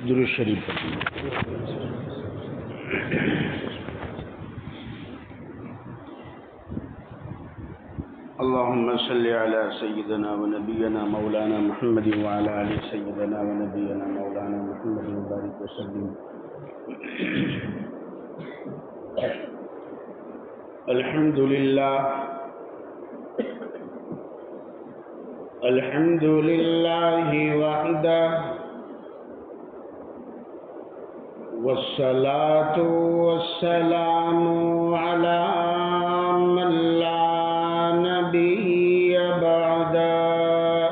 درود شریف پڑھیں۔ اللهم صل على سيدنا ونبينا مولانا محمد وعلى آل سيدنا ونبينا مولانا محمد وبارك وسلم۔ الحمد لله الحمد لله وحده والصلاة والسلام على من لا نبي بعده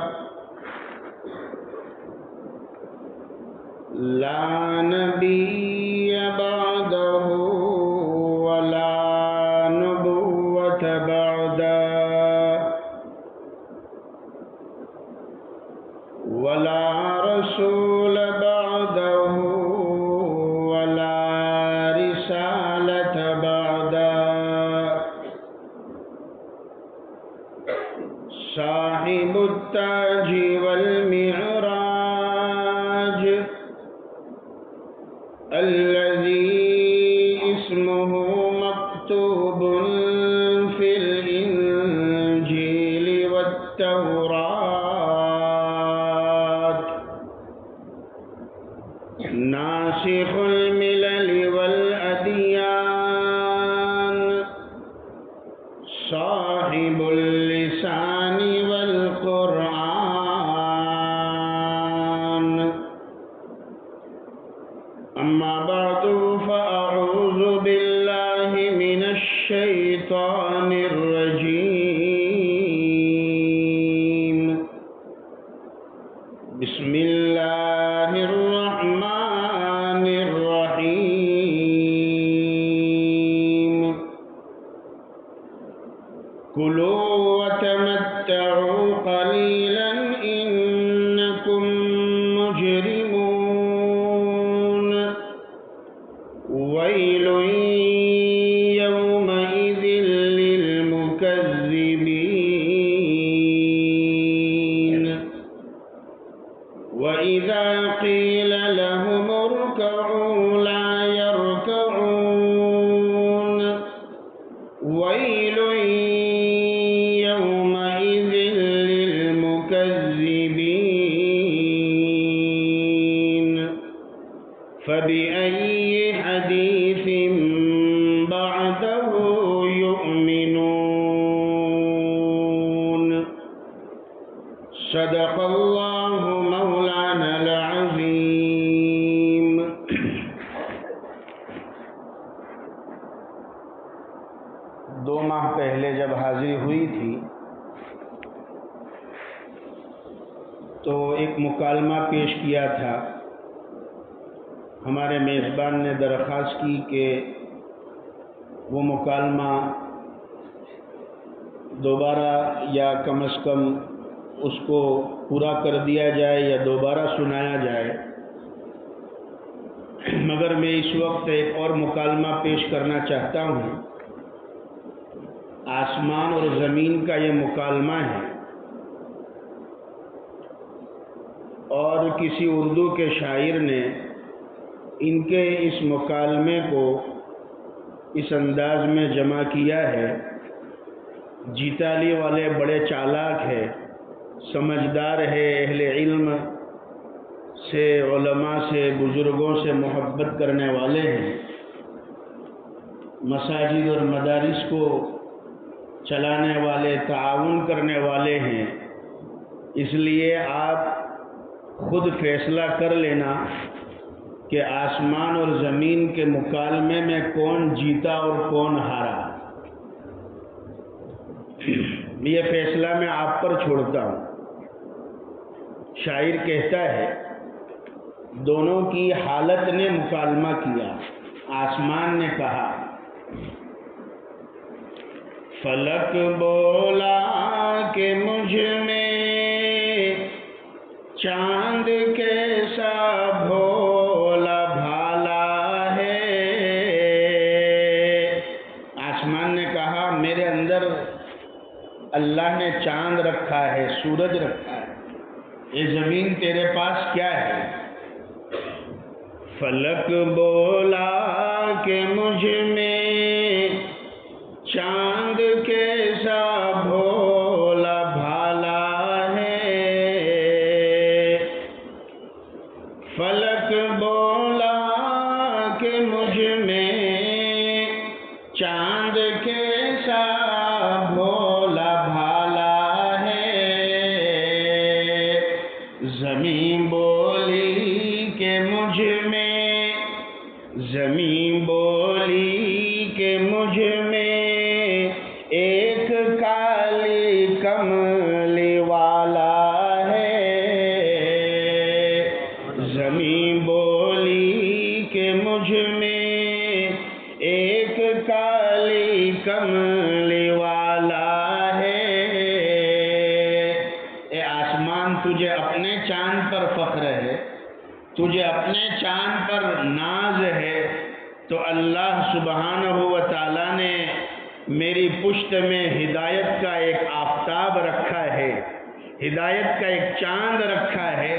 لا نبي بعده ولا نبوة بعده ولا رسول بعده ولا رسالة بعده صاحب التاج والمعراج الذي اسمه مكتوب في الإنجيل والتوراة ناسخ الملل والأديان صاحب اللسان والقرآن أما بعد فأعوذ بالله من الشيطان الرجيم بسم الله الرحمن الرحيم كلوا وتمتعوا قليلا إنكم مجرمون ويل يومئذ للمكذبين وإذا قيل لهم اركعوا لا يركعون ويل يومئذ للمكذبين فبأي حديث بعده يؤمنون صدق الله مولانا العظيم۔ دو ماہ پہلے جب حاضری ہوئی تھی تو ایک مکالمہ پیش کیا تھا۔ ہمارے میزبان نے درخواست کی کہ وہ مکالمہ دوبارہ یا کم از کم اس کو پورا کر دیا جائے یا دوبارہ سنایا جائے، مگر میں اس وقت ایک اور مکالمہ پیش کرنا چاہتا ہوں۔ آسمان اور زمین کا یہ مکالمہ ہے، اور کسی اردو کے شاعر نے ان کے اس مکالمے کو اس انداز میں جمع کیا ہے۔ جیتالی والے بڑے چالاک ہے، سمجھدار ہے، اہل علم سے، علماء سے، بزرگوں سے محبت کرنے والے ہیں، مساجد اور مدارس کو چلانے والے، تعاون کرنے والے ہیں۔ اس لیے آپ خود فیصلہ کر لینا کہ آسمان اور زمین کے مکالمے میں کون جیتا اور کون ہارا۔ یہ فیصلہ میں آپ پر چھوڑتا ہوں۔ شاعر کہتا ہے، دونوں کی حالت نے مکالمہ کیا۔ آسمان نے کہا، فلک بولا کہ مجھ میں چاند کیسا بھولا بھالا ہے۔ آسمان نے کہا، میرے اندر اللہ نے چاند رکھا ہے، سورج رکھا ہے، یہ زمین تیرے پاس کیا ہے؟ فلک بولا کہ مجھ میں چاند کیسا بھولا بھالا ہے، فلک بولا کہ مجھ میں چاند کیسا بھولا بھالا ہے، زمین بولی کہ مجھ میں، زمین بولی کہ مجھ میں ایک کالی کملی والا ہے، زمین بولی کہ مجھ میں ایک کالی کملی والا ہے۔ اے آسمان، تجھے اپنے چاند پر فخر ہے، تجھے اپنے چاند پر ناز ہے، تو اللہ سبحانہ و تعالیٰ نے میری پشت میں ہدایت کا ایک آفتاب رکھا ہے، ہدایت کا ایک چاند رکھا ہے۔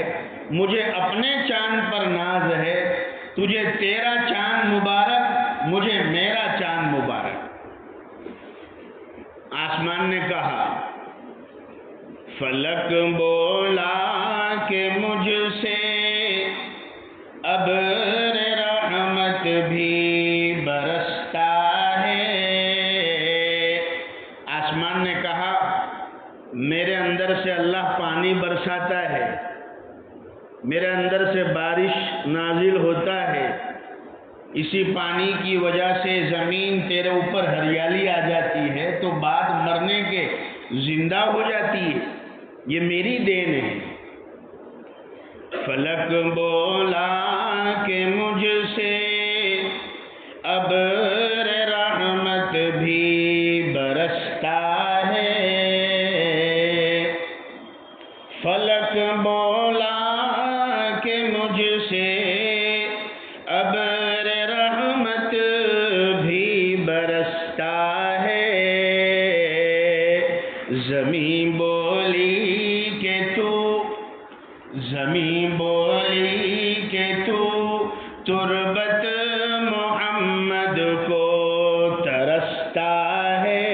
مجھے اپنے چاند پر ناز ہے، تجھے تیرا چاند مبارک، مجھے میرا چاند مبارک۔ آسمان نے کہا، فلک بولا کہ مجھ سے ابر رحمت بھی برستا ہے۔ آسمان نے کہا، میرے اندر سے اللہ پانی برساتا ہے، میرے اندر سے بارش نازل ہوتا ہے، اسی پانی کی وجہ سے زمین تیرے اوپر ہریالی آ جاتی ہے، تو بعد مرنے کے زندہ ہو جاتی ہے، یہ میری دین ہے۔ فلک بولا کہ مجھ سے ابر رحمت بھی برستا ہے، فلک بولا کہ مجھ سے ابر رحمت بھی برستا ہے، زمین بولی کہ تو، زمین بولی کہ تو تربت محمد کو ترستا ہے،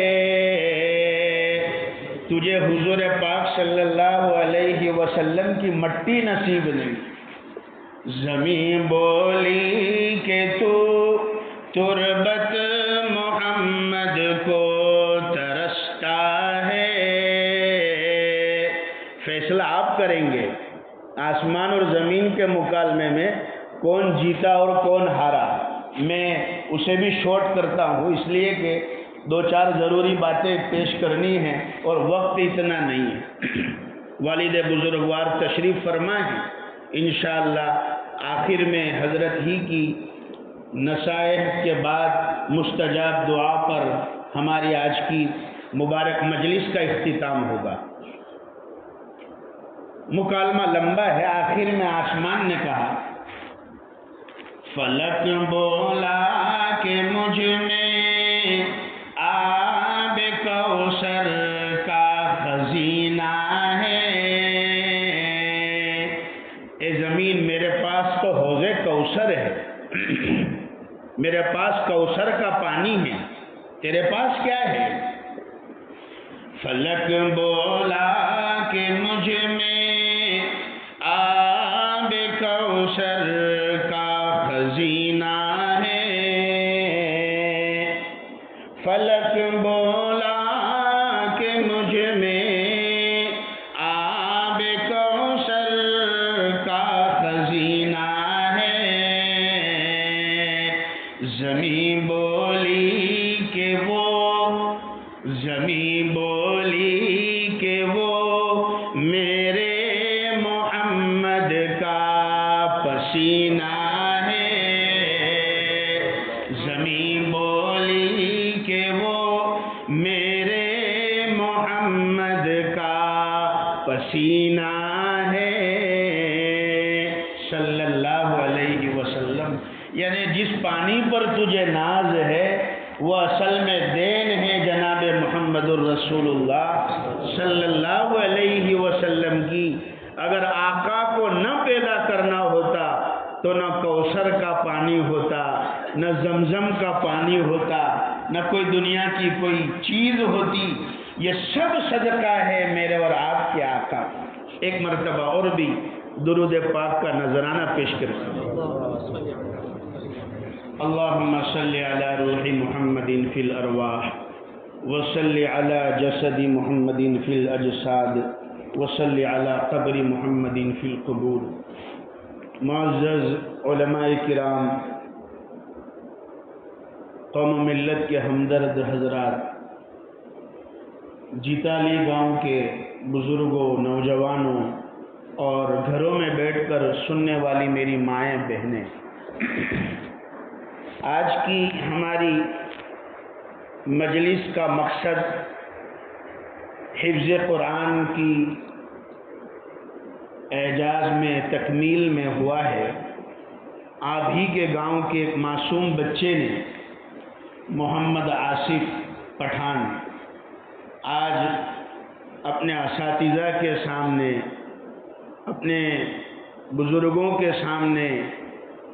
تجھے حضور پاک صلی اللہ علیہ وسلم کی مٹی نصیب نہیں۔ زمین بولی کہ تو تربت محمد کو ترستا ہے۔ فیصلہ آپ کریں گے، آسمان اور زمین کے مکالمے میں کون جیتا اور کون ہارا۔ میں اسے بھی شارٹ کرتا ہوں، اس لیے کہ دو چار ضروری باتیں پیش کرنی ہیں اور وقت اتنا نہیں ہے۔ والد بزرگوار تشریف فرما ہے، انشاءاللہ آخر میں حضرت ہی کی نصائح کے بعد مستجاب دعا پر ہماری آج کی مبارک مجلس کا اختتام ہوگا۔ مکالمہ لمبا ہے، آخر میں آسمان نے کہا، فلک بولا کہ مجھ میں آب کوثر کا خزینہ ہے، اے زمین میرے پاس تو حوض کوثر ہے، میرے پاس کوثر کا پانی ہے، تیرے پاس کیا ہے؟ فلک بولا کہ مجھ میں آب کوثر کا خزینہ ہے، فلک بولا کہ مجھ میں آب کوثر کا خزینہ ہے، زمین بولی کہ وہ، زمین بولی کہ وہ میرے محمد کا پسینہ ہے، زمین بولی کہ وہ میرے محمد کا پسینہ ہے، صلی اللہ علیہ وسلم۔ یعنی جس پانی پر تجھے ناز ہے وہ اصل میں دین ہے جناب محمد الرسول اللہ صلی اللہ علیہ وسلم کی۔ اگر آقا کو نہ پیدا کرنا ہوتا تو نہ کوثر کا پانی ہوتا، نہ زمزم کا پانی ہوتا، نہ کوئی دنیا کی کوئی چیز ہوتی. یہ سب صدقہ ہے میرے اور آپ کے آقا. ایک مرتبہ اور بھی درود پاک کا نذرانہ پیش کرتے ہیں. اللہم صلی علی روح محمد فی الارواح وصلی علی جسد محمد فی الاجساد وصلی علی قبر محمد فی القبور. معزز علماء کرام، قوم و ملت کے ہمدرد حضرات، جیتالی گاؤں کے بزرگوں، نوجوانوں اور گھروں میں بیٹھ کر سننے والی میری مائیں بہنیں، آج کی ہماری مجلس کا مقصد حفظ قرآن کی اعجاز میں، تکمیل میں ہوا ہے. آپ ہی کے گاؤں کے ایک معصوم بچے نے، محمد آصف پٹھان، آج اپنے اساتذہ کے سامنے، اپنے بزرگوں کے سامنے،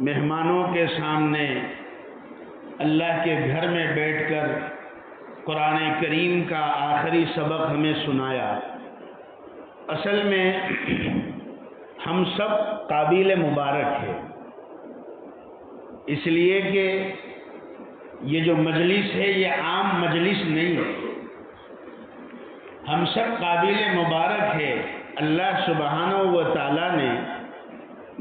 مہمانوں کے سامنے، اللہ کے گھر میں بیٹھ کر قرآن کریم کا آخری سبق ہمیں سنایا. اصل میں ہم سب قابل مبارک ہیں، اس لیے کہ یہ جو مجلس ہے یہ عام مجلس نہیں ہے. ہم سب قابل مبارک ہے. اللہ سبحانہ و تعالیٰ نے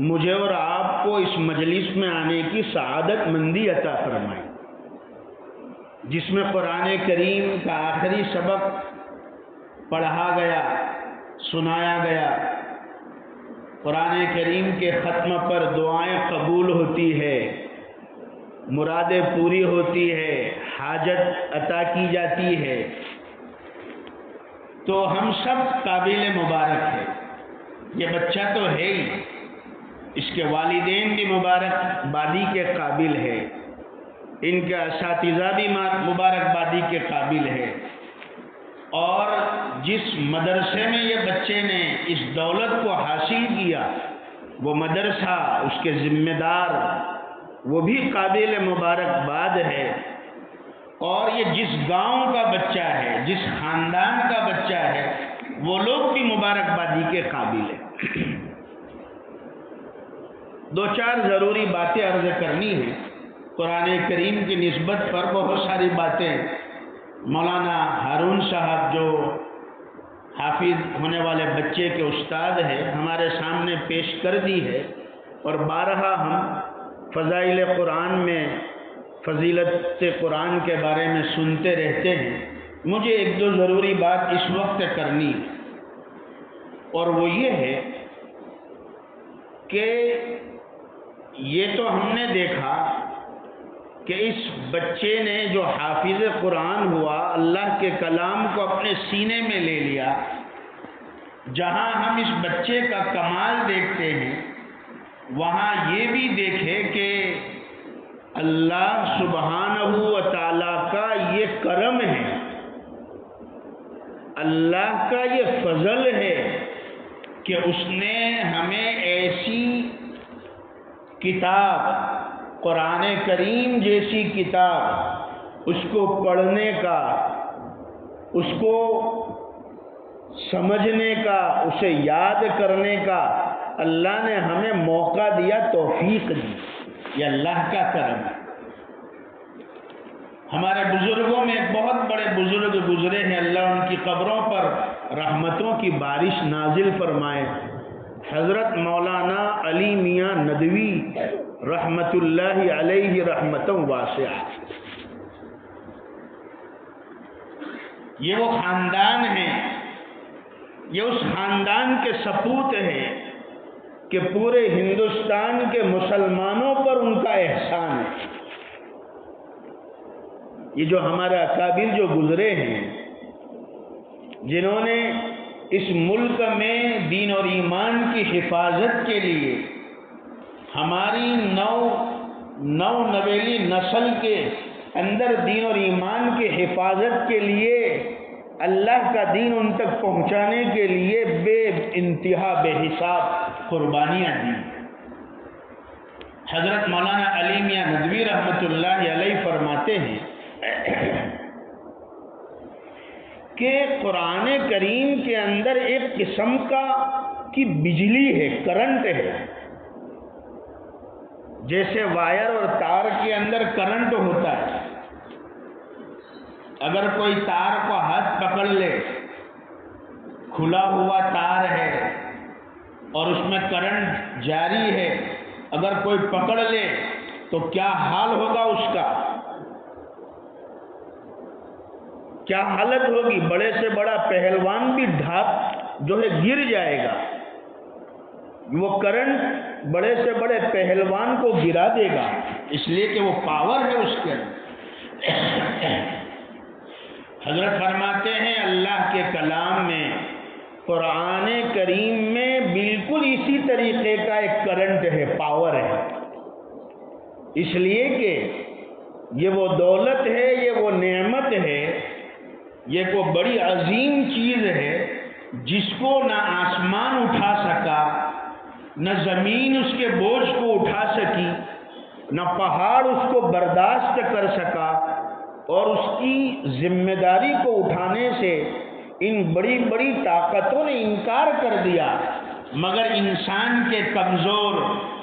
مجھے اور آپ کو اس مجلس میں آنے کی سعادت مندی عطا فرمائی، جس میں قرآن کریم کا آخری سبق پڑھا گیا، سنایا گیا. قرآن کریم کے ختم پر دعائیں قبول ہوتی ہے، مرادیں پوری ہوتی ہے، حاجت عطا کی جاتی ہے. تو ہم سب قابل مبارک ہیں. یہ بچہ تو ہے ہی، اس کے والدین بھی مبارک بادی کے قابل ہے، ان کے اساتذہ بھی مبارک بادی کے قابل ہے. اور جس مدرسے میں یہ بچے نے اس دولت کو حاصل کیا، وہ مدرسہ، اس کے ذمہ دار، وہ بھی قابل مبارکباد ہے. اور یہ جس گاؤں کا بچہ ہے، جس خاندان کا بچہ ہے، وہ لوگ بھی مبارکبادی کے قابل ہیں. دو چار ضروری باتیں عرض کرنی ہیں. قرآن کریم کی نسبت پر بہت ساری باتیں مولانا ہارون صاحب، جو حافظ ہونے والے بچے کے استاد ہیں، ہمارے سامنے پیش کر دی ہے. اور بارہا ہم فضائل قرآن میں، فضیلت قرآن کے بارے میں سنتے رہتے ہیں. مجھے ایک دو ضروری بات اس وقت کرنی ہے، اور وہ یہ ہے کہ یہ تو ہم نے دیکھا کہ اس بچے نے جو حافظ قرآن ہوا، اللہ کے کلام کو اپنے سینے میں لے لیا. جہاں ہم اس بچے کا کمال دیکھتے ہیں، وہاں یہ بھی دیکھے کہ اللہ سبحانہ و تعالیٰ کا یہ کرم ہے، اللہ کا یہ فضل ہے کہ اس نے ہمیں ایسی کتاب، قرآن کریم جیسی کتاب، اس کو پڑھنے کا، اس کو سمجھنے کا، اسے یاد کرنے کا اللہ نے ہمیں موقع دیا، توفیق دی. یہ اللہ کا کرم ہے. ہمارے بزرگوں میں ایک بہت بڑے بزرگ گزرے ہیں، اللہ ان کی قبروں پر رحمتوں کی بارش نازل فرمائے. حضرت مولانا علی میاں ندوی رحمت اللہ علیہ رحمتوں واسعہ. یہ وہ خاندان ہیں، یہ اس خاندان کے سپوت ہیں کہ پورے ہندوستان کے مسلمانوں پر ان کا احسان ہے. یہ جو ہمارے اکابر جو گزرے ہیں، جنہوں نے اس ملک میں دین اور ایمان کی حفاظت کے لیے، ہماری نویلی نسل کے اندر دین اور ایمان کی حفاظت کے لیے، اللہ کا دین ان تک پہنچانے کے لیے بے انتہا بے حساب قربانیاں دی. حضرت مولانا علی میاں ندوی رحمۃ اللہ علیہ فرماتے ہیں کہ قرآن کریم کے اندر ایک قسم کی بجلی ہے، کرنٹ ہے. جیسے وائر اور تار کے اندر کرنٹ ہوتا ہے، اگر کوئی تار کو ہاتھ پکڑ لے، کھلا ہوا تار ہے اور اس میں کرنٹ جاری ہے، اگر کوئی پکڑ لے تو کیا حال ہوگا، اس کا کیا حالت ہوگی؟ بڑے سے بڑا پہلوان بھی جو ہے گر جائے گا. وہ کرنٹ بڑے سے بڑے پہلوان کو گرا دے گا، اس لیے کہ وہ پاور ہے اس کے اندر. حضرت فرماتے ہیں اللہ کے کلام میں، قرآن کریم میں بالکل اسی طریقے کا ایک کرنٹ ہے، پاور ہے. اس لیے کہ یہ وہ دولت ہے، یہ وہ نعمت ہے، یہ کوئی بڑی عظیم چیز ہے جس کو نہ آسمان اٹھا سکا، نہ زمین اس کے بوجھ کو اٹھا سکی، نہ پہاڑ اس کو برداشت کر سکا، اور اس کی ذمہ داری کو اٹھانے سے ان بڑی بڑی طاقتوں نے انکار کر دیا، مگر انسان کے کمزور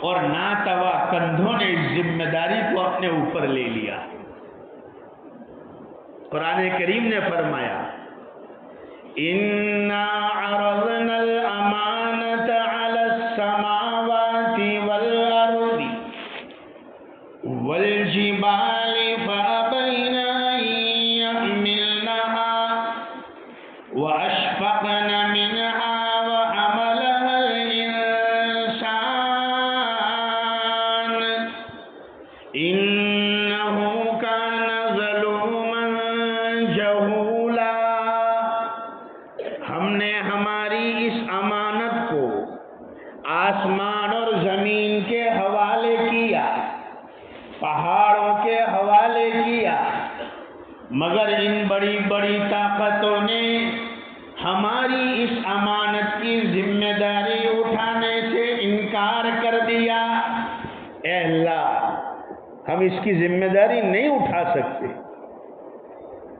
اور ناتوا کندھوں نے اس ذمہ داری کو اپنے اوپر لے لیا. قرآن کریم نے فرمایا اِنَّا عَرَضْنَا الْأَمَانَةَ عَلَى السَّمَاوَاتِ وَالْأَرْضِ وَالْجِبَالِ فَأَبَيْنَ أَن يَحْمِلْنَهَا وَأَشْفَقْنَ مِنْهَا وَحَمَلَهَا الْإِنسَانُ إِنَّهُ كَانَ ظَلُومًا جَهُولًا. ہم نے ہماری اس امانت کو آسمان اور زمین کے حوالے کیا، پہاڑوں کے حوالے کیا، مگر ان بڑی بڑی طاقتوں نے ہماری اس امانت کی ذمہ داری اٹھانے سے انکار کر دیا. اے اللہ، ہم اس کی ذمہ داری نہیں اٹھا سکتے،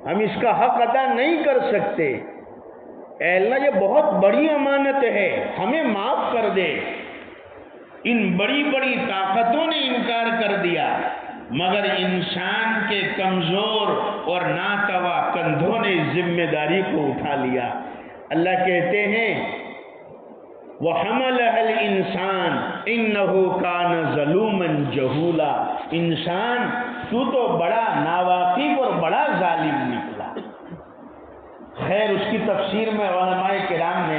ہم اس کا حق ادا نہیں کر سکتے. اے اللہ، یہ بہت بڑی امانت ہے، ہمیں معاف کر دے. ان بڑی بڑی طاقتوں نے انکار کر دیا، مگر انسان کے کمزور اور ناتوا کندھوں نے ذمہ داری کو اٹھا لیا. اللہ کہتے ہیں وَحَمَلَهَا الْإِنسَانُ إِنَّهُ كَانَ ظَلُومًا جَهُولًا. انسان تو بڑا ناواقف اور بڑا ظالم نکلا. خیر، اس کی تفسیر میں علماء کرام نے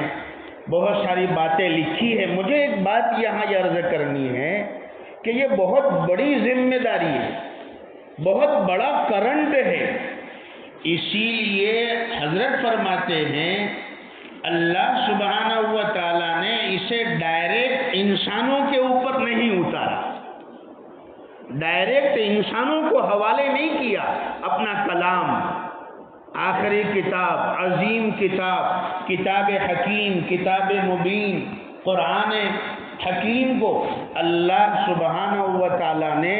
بہت ساری باتیں لکھی ہے. مجھے ایک بات یہاں عرض کرنی ہے کہ یہ بہت بڑی ذمہ داری ہے، بہت بڑا کرنٹ ہے. اسی لیے حضرت فرماتے ہیں اللہ سبحانہ و تعالیٰ نے اسے ڈائریکٹ انسانوں کے اوپر نہیں اتارا، ڈائریکٹ انسانوں کو حوالے نہیں کیا. اپنا کلام، آخری کتاب، عظیم کتاب، کتاب حکیم، کتاب مبین، قرآن حکیم کو اللہ سبحانہ و تعالیٰ نے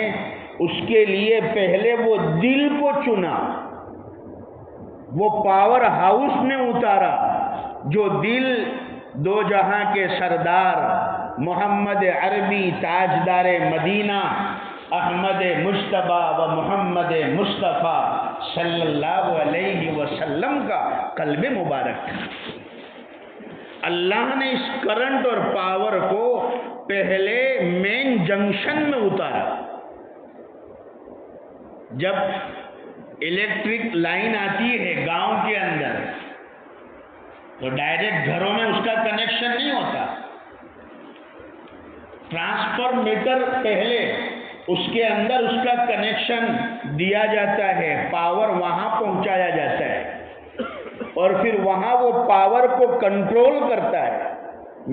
اس کے لیے پہلے وہ دل کو چنا، وہ پاور ہاؤس میں اتارا جو دل دو جہاں کے سردار محمد عربی تاجدار مدینہ احمد مجتبیٰ و محمد مصطفیٰ صلی اللہ علیہ وسلم کا قلب مبارک تھا. اللہ نے اس کرنٹ اور پاور کو پہلے مین جنکشن میں اتارا. جب الیکٹرک لائن آتی ہے گاؤں کے اندر تو ڈائریکٹ گھروں میں اس کا کنیکشن نہیں ہوتا. ٹرانسفارمیٹر پہلے اس کے اندر اس کا کنیکشن دیا جاتا ہے، پاور وہاں پہنچایا جاتا ہے، اور پھر وہاں وہ پاور کو کنٹرول کرتا ہے،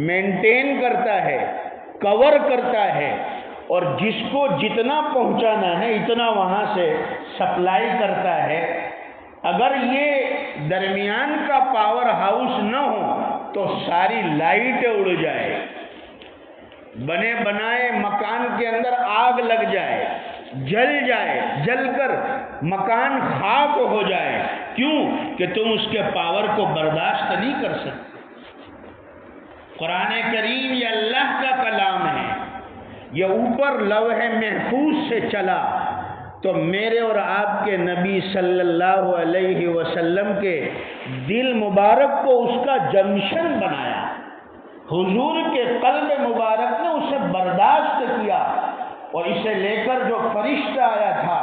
مینٹین کرتا ہے، کور کرتا ہے، اور جس کو جتنا پہنچانا ہے اتنا وہاں سے سپلائی کرتا ہے. اگر یہ درمیان کا پاور ہاؤس نہ ہو تو ساری لائٹ اڑ جائے. بنے بنائے مکان کے اندر آگ لگ جائے، جل کر مکان خاک ہو جائے، کیوں کہ تم اس کے پاور کو برداشت نہیں کر سکتے۔ قرآن کریم یہ اللہ کا کلام ہے، یہ اوپر لوح محفوظ سے چلا تو میرے اور آپ کے نبی صلی اللہ علیہ وسلم کے دل مبارک کو اس کا جنشن بنایا، حضور کے قلب مبارک نے اسے برداشت کیا، اور اسے لے کر جو فرشتہ آیا تھا،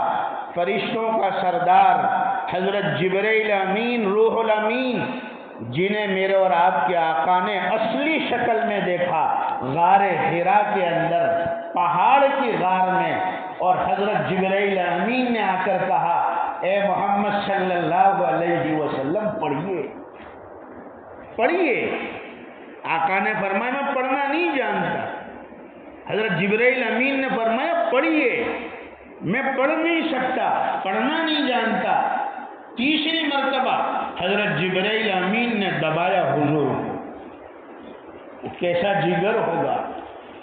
فرشتوں کا سردار حضرت جبرائیل امین روح الامین، جنہیں میرے اور آپ کے آقا نے اصلی شکل میں دیکھا غار حرا کے اندر، پہاڑ کی غار میں، اور حضرت جبرائیل امین نے آ کر کہا اے محمد صلی اللہ علیہ وسلم پڑھیے۔ آقا نے فرمایا میں پڑھنا نہیں جانتا۔ حضرت جبرائیل امین نے فرمایا پڑھیے، میں پڑھ نہیں سکتا، پڑھنا نہیں جانتا۔ تیسری مرتبہ حضرت جبرائیل امین نے دبایا حضور کو۔ وہ کیسا جگر ہوگا،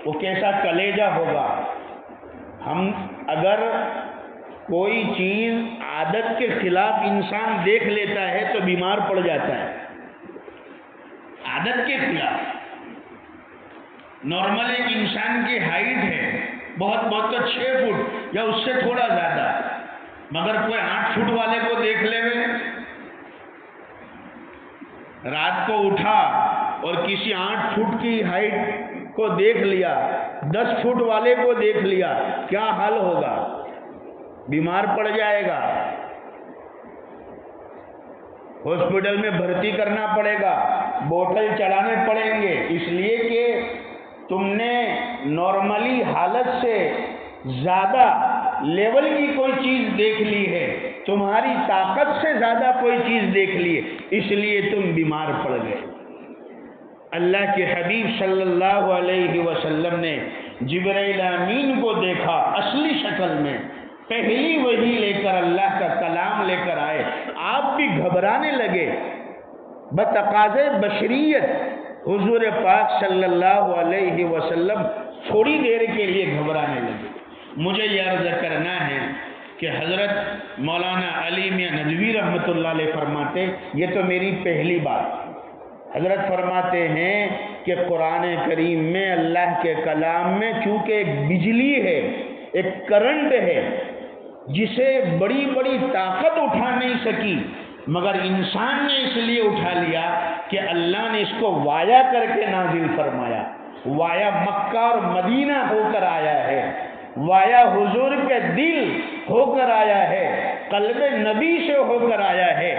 وہ کیسا کلیجہ ہوگا۔ ہم اگر کوئی چیز عادت کے خلاف انسان دیکھ لیتا ہے تو بیمار پڑ جاتا ہے، عادت کے خلاف۔ نارمل ایک انسان کی ہائٹ ہے بہت تو 6 فٹ یا اس سے تھوڑا زیادہ، مگر کوئی 8 فٹ والے کو دیکھ لے گئے، رات کو اٹھا اور کسی 8 فٹ کی ہائٹ کو دیکھ لیا، 10 فٹ والے کو دیکھ لیا، کیا حال ہوگا؟ بیمار پڑ جائے گا، ہاسپٹل میں بھرتی کرنا پڑے گا، بوتل چڑھانے پڑیں گے، اس لیے کہ تم نے نارملی حالت سے زیادہ لیول کی کوئی چیز دیکھ لی ہے، تمہاری طاقت سے زیادہ کوئی چیز دیکھ لی ہے، اس لیے تم بیمار پڑ گئے۔ اللہ کے حبیب صلی اللہ علیہ وسلم نے جبرائیل امین کو دیکھا اصلی شکل میں، پہلی وحی لے کر اللہ کا کلام لے کر آئے، آپ بھی گھبرانے لگے۔ بتقاضے بشریت حضور پاک صلی اللہ علیہ وسلم تھوڑی دیر کے لیے گھبرانے لگے۔ مجھے یہ عرض کرنا ہے کہ حضرت مولانا علی میاں ندوی رحمۃ اللہ علیہ فرماتے، یہ تو میری پہلی بات، حضرت فرماتے ہیں کہ قرآن کریم میں اللہ کے کلام میں چونکہ ایک بجلی ہے، ایک کرنٹ ہے جسے بڑی بڑی طاقت اٹھا نہیں سکی، مگر انسان نے اس لیے اٹھا لیا کہ اللہ نے اس کو وایا کر کے نازل فرمایا، وایا مکہ اور مدینہ ہو کر آیا ہے، وایا حضور کے دل ہو کر آیا ہے، قلب نبی سے ہو کر آیا ہے،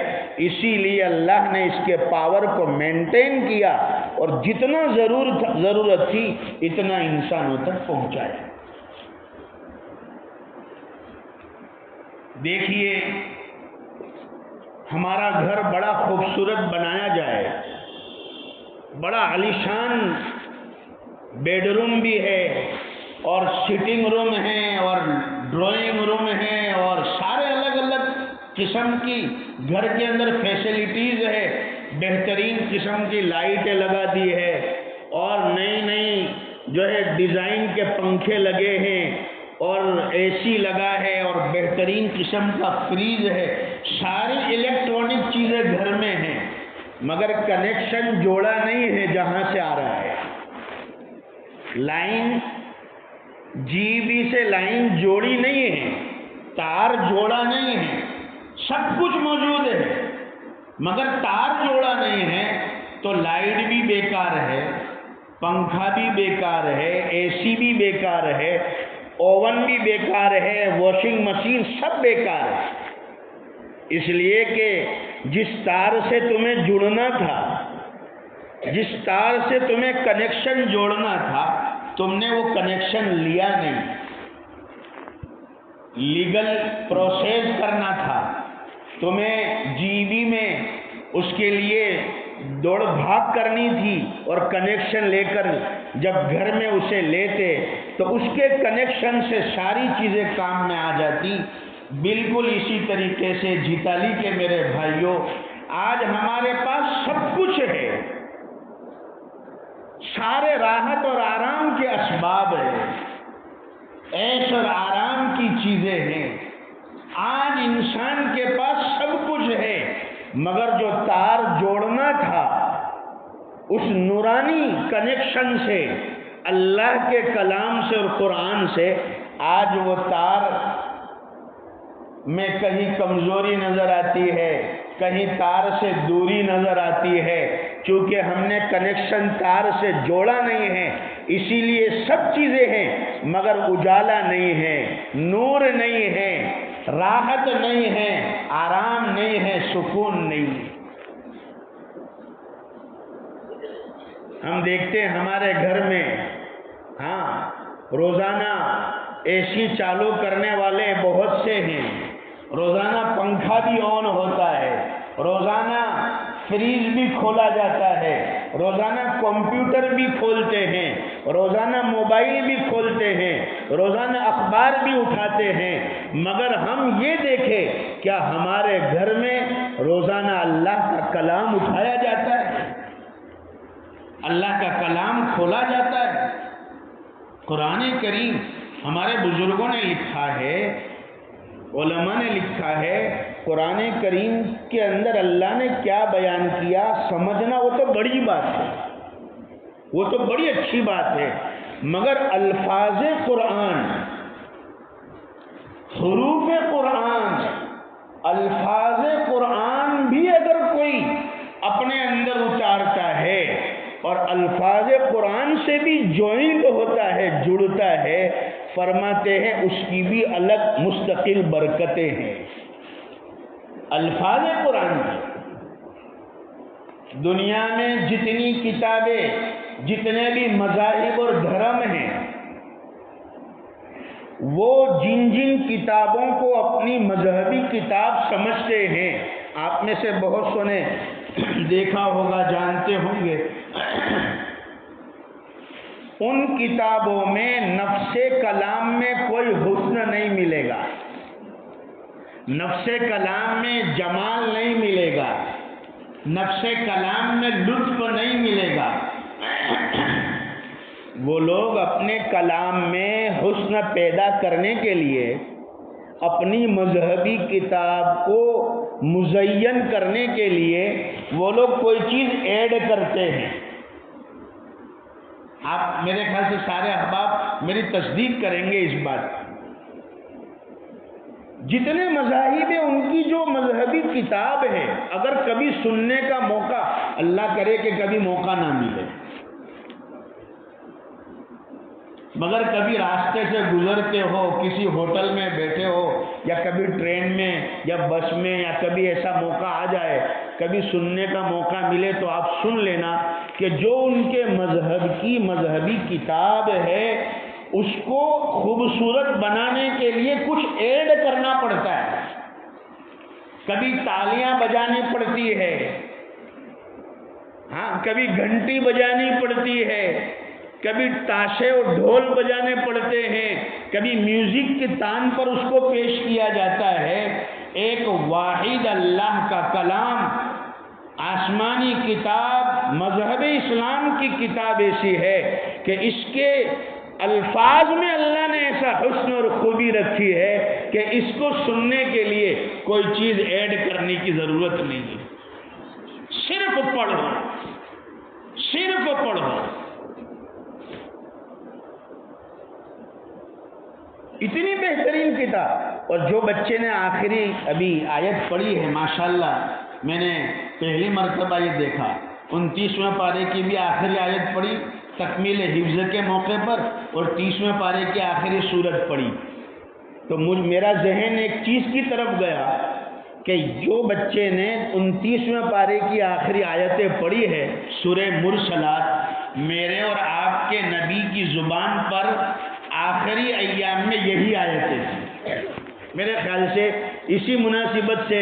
اسی لیے اللہ نے اس کے پاور کو مینٹین کیا اور جتنا ضرورت تھی اتنا انسانوں تک پہنچایا۔ دیکھیے ہمارا گھر بڑا خوبصورت بنایا جائے، بڑا عالیشان بیڈ روم بھی ہے اور سٹنگ روم ہے اور ڈرائنگ روم ہے اور سارے الگ الگ قسم کی گھر کے اندر فیسلٹیز ہے، بہترین قسم کی لائٹیں لگا دی ہے اور نئی جو ہے ڈیزائن کے پنکھے لگے ہیں اور اے سی لگا ہے اور بہترین قسم کا فریج ہے، ساری الیکٹرانک چیزیں گھر میں ہیں، مگر کنیکشن جوڑا نہیں ہے جہاں سے آ رہا ہے، لائن جی بی سے لائن جوڑی نہیں ہے، تار جوڑا نہیں ہے، سب کچھ موجود ہے مگر تار جوڑا نہیں ہے، تو لائٹ بھی بیکار ہے، پنکھا بھی بیکار ہے، اے سی بھی بیکار ہے، اوون بھی بیکار ہے، واشنگ مشین سب بیکار ہے، اس لیے کہ جس تار سے تمہیں جڑنا تھا، جس تار سے تمہیں کنیکشن جوڑنا تھا، تم نے وہ کنیکشن لیا نہیں، لیگل پروسیس کرنا تھا، تمہیں جی بی میں اس کے لیے دوڑ بھاگ کرنی تھی اور کنیکشن لے کر جب گھر میں اسے لیتے تو اس کے کنیکشن سے ساری چیزیں کام میں آ جاتی۔ بالکل اسی طریقے سے جھیتالی کے میرے بھائیوں، آج ہمارے پاس سب کچھ ہے، سارے راحت اور آرام کے اسباب ہیں، عیش اور آرام کی چیزیں ہیں۔ آج انسان کے پاس سب کچھ ہے، مگر جو تار جوڑنا تھا اس نورانی کنیکشن سے، اللہ کے کلام سے اور قرآن سے، آج وہ تار میں کہیں کمزوری نظر آتی ہے، کہیں تار سے دوری نظر آتی ہے، چونکہ ہم نے کنیکشن تار سے جوڑا نہیں ہے، اسی لیے سب چیزیں ہیں مگر اجالا نہیں ہے، نور نہیں ہے، راحت نہیں ہے، آرام نہیں ہے، سکون نہیں ہے۔ ہم دیکھتے ہیں ہمارے گھر میں روزانہ اے سی چالو کرنے والے بہت سے ہیں، روزانہ پنکھا بھی آن ہوتا ہے، روزانہ فریج بھی کھولا جاتا ہے، روزانہ کمپیوٹر بھی کھولتے ہیں، روزانہ موبائل بھی کھولتے ہیں، روزانہ اخبار بھی اٹھاتے ہیں، مگر ہم یہ دیکھیں کیا ہمارے گھر میں روزانہ اللہ کا کلام اٹھایا جاتا ہے، اللہ کا کلام کھولا جاتا ہے؟ قرآن کریم ہمارے بزرگوں نے لکھا ہے، علماء نے لکھا ہے، قرآن کریم کے اندر اللہ نے کیا بیان کیا سمجھنا وہ تو بڑی بات ہے، وہ تو بڑی اچھی بات ہے، مگر الفاظ قرآن، حروف قرآن، الفاظ قرآن بھی اگر کوئی اپنے اندر اتارتا ہے اور الفاظ قرآن سے بھی جوائنٹ ہوتا ہے، جڑتا ہے، فرماتے ہیں اس کی بھی الگ مستقل برکتیں ہیں۔ الفاظ قرآن دنیا میں جتنی کتابیں، جتنے بھی مذاہب اور دھرم ہیں، وہ جن جن کتابوں کو اپنی مذہبی کتاب سمجھتے ہیں، آپ میں سے بہت سو نے دیکھا ہوگا، جانتے ہوں گے، ان کتابوں میں نفس کلام میں کوئی حسن نہیں ملے گا، نفس کلام میں جمال نہیں ملے گا، نفس کلام میں لطف نہیں ملے گا۔ وہ لوگ اپنے کلام میں حسن پیدا کرنے کے لیے اپنی مذہبی کتاب کو مزین کرنے کے لیے وہ لوگ کوئی چیز ایڈ کرتے ہیں۔ آپ میرے خیال سے سارے احباب میری تصدیق کریں گے اس بات کی۔ جتنے مذاہب ہیں ان کی جو مذہبی کتاب ہے، اگر کبھی سننے کا موقع، اللہ کرے کہ کبھی موقع نہ ملے، مگر کبھی راستے سے گزرتے ہو، کسی ہوٹل میں بیٹھے ہو، یا کبھی ٹرین میں یا بس میں، یا کبھی ایسا موقع آ جائے، کبھی سننے کا موقع ملے تو آپ سن لینا کہ جو ان کے مذہب کی مذہبی کتاب ہے اس کو خوبصورت بنانے کے لیے کچھ ایڈ کرنا پڑتا ہے، کبھی تالیاں بجانی پڑتی ہے، کبھی گھنٹی بجانی پڑتی ہے، کبھی تاشے اور ڈھول بجانے پڑتے ہیں، کبھی میوزک کے تان پر اس کو پیش کیا جاتا ہے۔ ایک واحد اللہ کا کلام، آسمانی کتاب، مذہب اسلام کی کتاب ایسی ہے کہ اس کے الفاظ میں اللہ نے ایسا حسن اور خوبی رکھی ہے کہ اس کو سننے کے لیے کوئی چیز ایڈ کرنے کی ضرورت نہیں ہے، صرف پڑھو، صرف پڑھو۔ اتنی بہترین کتاب۔ اور جو بچے نے آخری ابھی آیت پڑھی ہے، ماشاءاللہ میں نے پہلی مرتبہ یہ دیکھا، 29ویں پارے کی بھی آخری آیت پڑھی تکمیل حفظ کے موقع پر، اور 30ویں پارے کی آخری سورت پڑھی، تو میرا ذہن ایک چیز کی طرف گیا کہ جو بچے نے 29ویں پارے کی آخری آیتیں پڑھی ہے سورہ مرسلات، میرے اور آپ کے نبی کی زبان پر آخری ایام میں یہی آیتیں تھیں۔ میرے خیال سے اسی مناسبت سے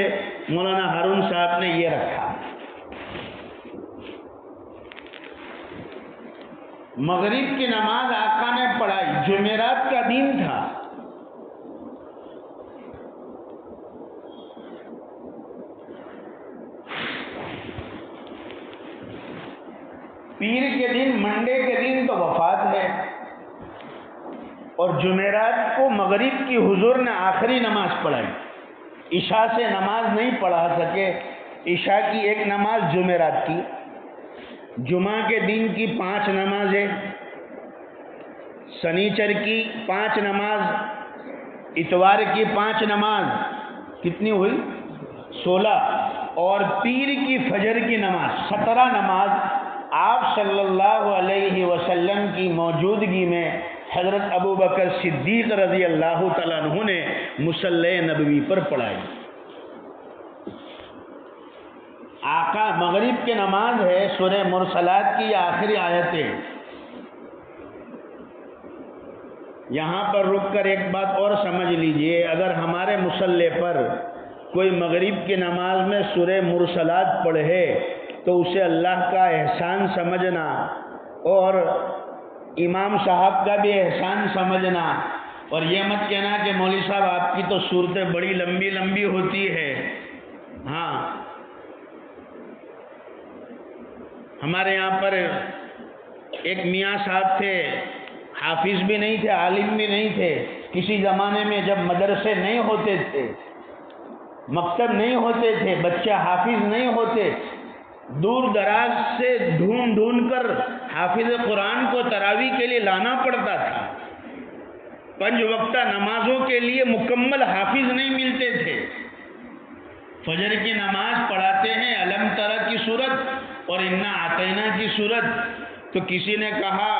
مولانا ہارون صاحب نے یہ رکھا۔ مغرب کی نماز آقا نے پڑھائی، جمعرات کا دن تھا، پیر کے دن منڈے کے دن تو وفات ہے، اور جمعرات کو مغرب کی حضور نے آخری نماز پڑھائی، عشاء سے نماز نہیں پڑھا سکے، عشاء کی ایک نماز جمعرات کی، جمعہ کے دن کی 5 نمازیں، سنیچر کی 5 نماز، اتوار کی 5 نماز، کتنی ہوئی 16، اور پیر کی فجر کی نماز 17 نماز آپ صلی اللہ علیہ وسلم کی موجودگی میں حضرت ابوبکر صدیق رضی اللہ تعالیٰ عنہ نے مصلی نبوی پر پڑھائی۔ آقا مغرب کی نماز ہے، سورہ مرسلات کی آخری آیتیں۔ یہاں پر رک کر ایک بات اور سمجھ لیجئے، اگر ہمارے مصلی پر کوئی مغرب کی نماز میں سورہ مرسلات پڑھے تو اسے اللہ کا احسان سمجھنا اور امام صاحب کا بھی احسان سمجھنا، اور یہ مت کہنا کہ مولوی صاحب آپ کی تو صورتیں بڑی لمبی لمبی ہوتی ہے۔ ہاں، ہمارے یہاں پر ایک میاں صاحب تھے، حافظ بھی نہیں تھے، عالم بھی نہیں تھے۔ کسی زمانے میں جب مدرسے نہیں ہوتے تھے، مکتب نہیں ہوتے تھے، بچے حافظ نہیں ہوتے، دور دراز سے ڈھونڈ ڈھونڈ کر حافظ قرآن کو تراویح کے لیے لانا پڑتا تھا۔ 5 وقتہ نمازوں کے لیے مکمل حافظ نہیں ملتے تھے۔ فجر کی نماز پڑھاتے ہیں الم ترى کی صورت اور انا اعطینا کی صورت، تو کسی نے کہا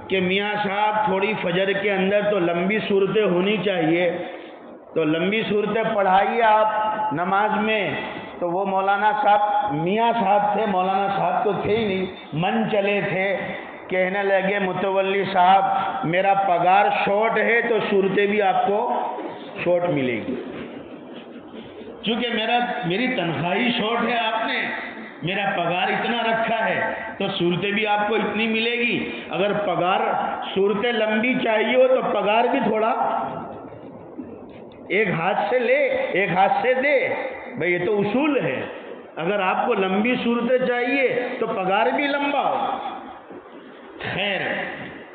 کہ میاں صاحب تھوڑی فجر کے اندر تو لمبی صورتیں ہونی چاہیے، تو لمبی صورتیں پڑھائیے آپ نماز میں۔ تو وہ مولانا صاحب، میاں صاحب تھے، مولانا صاحب تو تھے ہی نہیں، من چلے تھے، کہنے لگے متولی صاحب میرا پگار شارٹ ہے تو صورتیں بھی آپ کو شارٹ ملے گی، چونکہ میری تنخواہی شارٹ ہے، آپ نے میرا پگار اتنا رکھا ہے تو صورتیں بھی آپ کو اتنی ملے گی۔ اگر پگار صورتیں لمبی چاہیے ہو تو پگار بھی تھوڑا ایک ہاتھ سے لے ایک ہاتھ سے دے، بھئی یہ تو اصول ہے۔ اگر آپ کو لمبی صورتیں چاہیے تو پگار بھی لمبا ہو۔ خیر،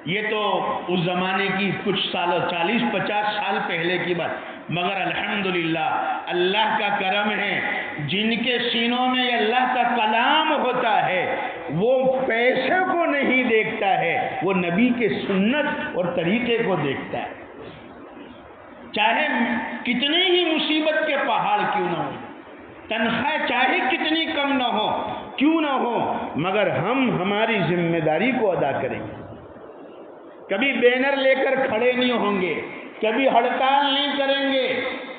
یہ تو اس زمانے کی کچھ سال، 40-50 سال پہلے کی بات، مگر الحمدللہ اللہ کا کرم ہے، جن کے سینوں میں اللہ کا کلام ہوتا ہے وہ پیسے کو نہیں دیکھتا ہے، وہ نبی کے سنت اور طریقے کو دیکھتا ہے، چاہے کتنے ہی مصیبت کے پہاڑ کیوں نہ ہو، تنخواہ چاہے کتنی کم نہ ہو، کیوں نہ ہو، مگر ہم ہماری ذمہ داری کو ادا کریں گے۔ کبھی بینر لے کر کھڑے نہیں ہوں گے، کبھی ہڑتال نہیں کریں گے۔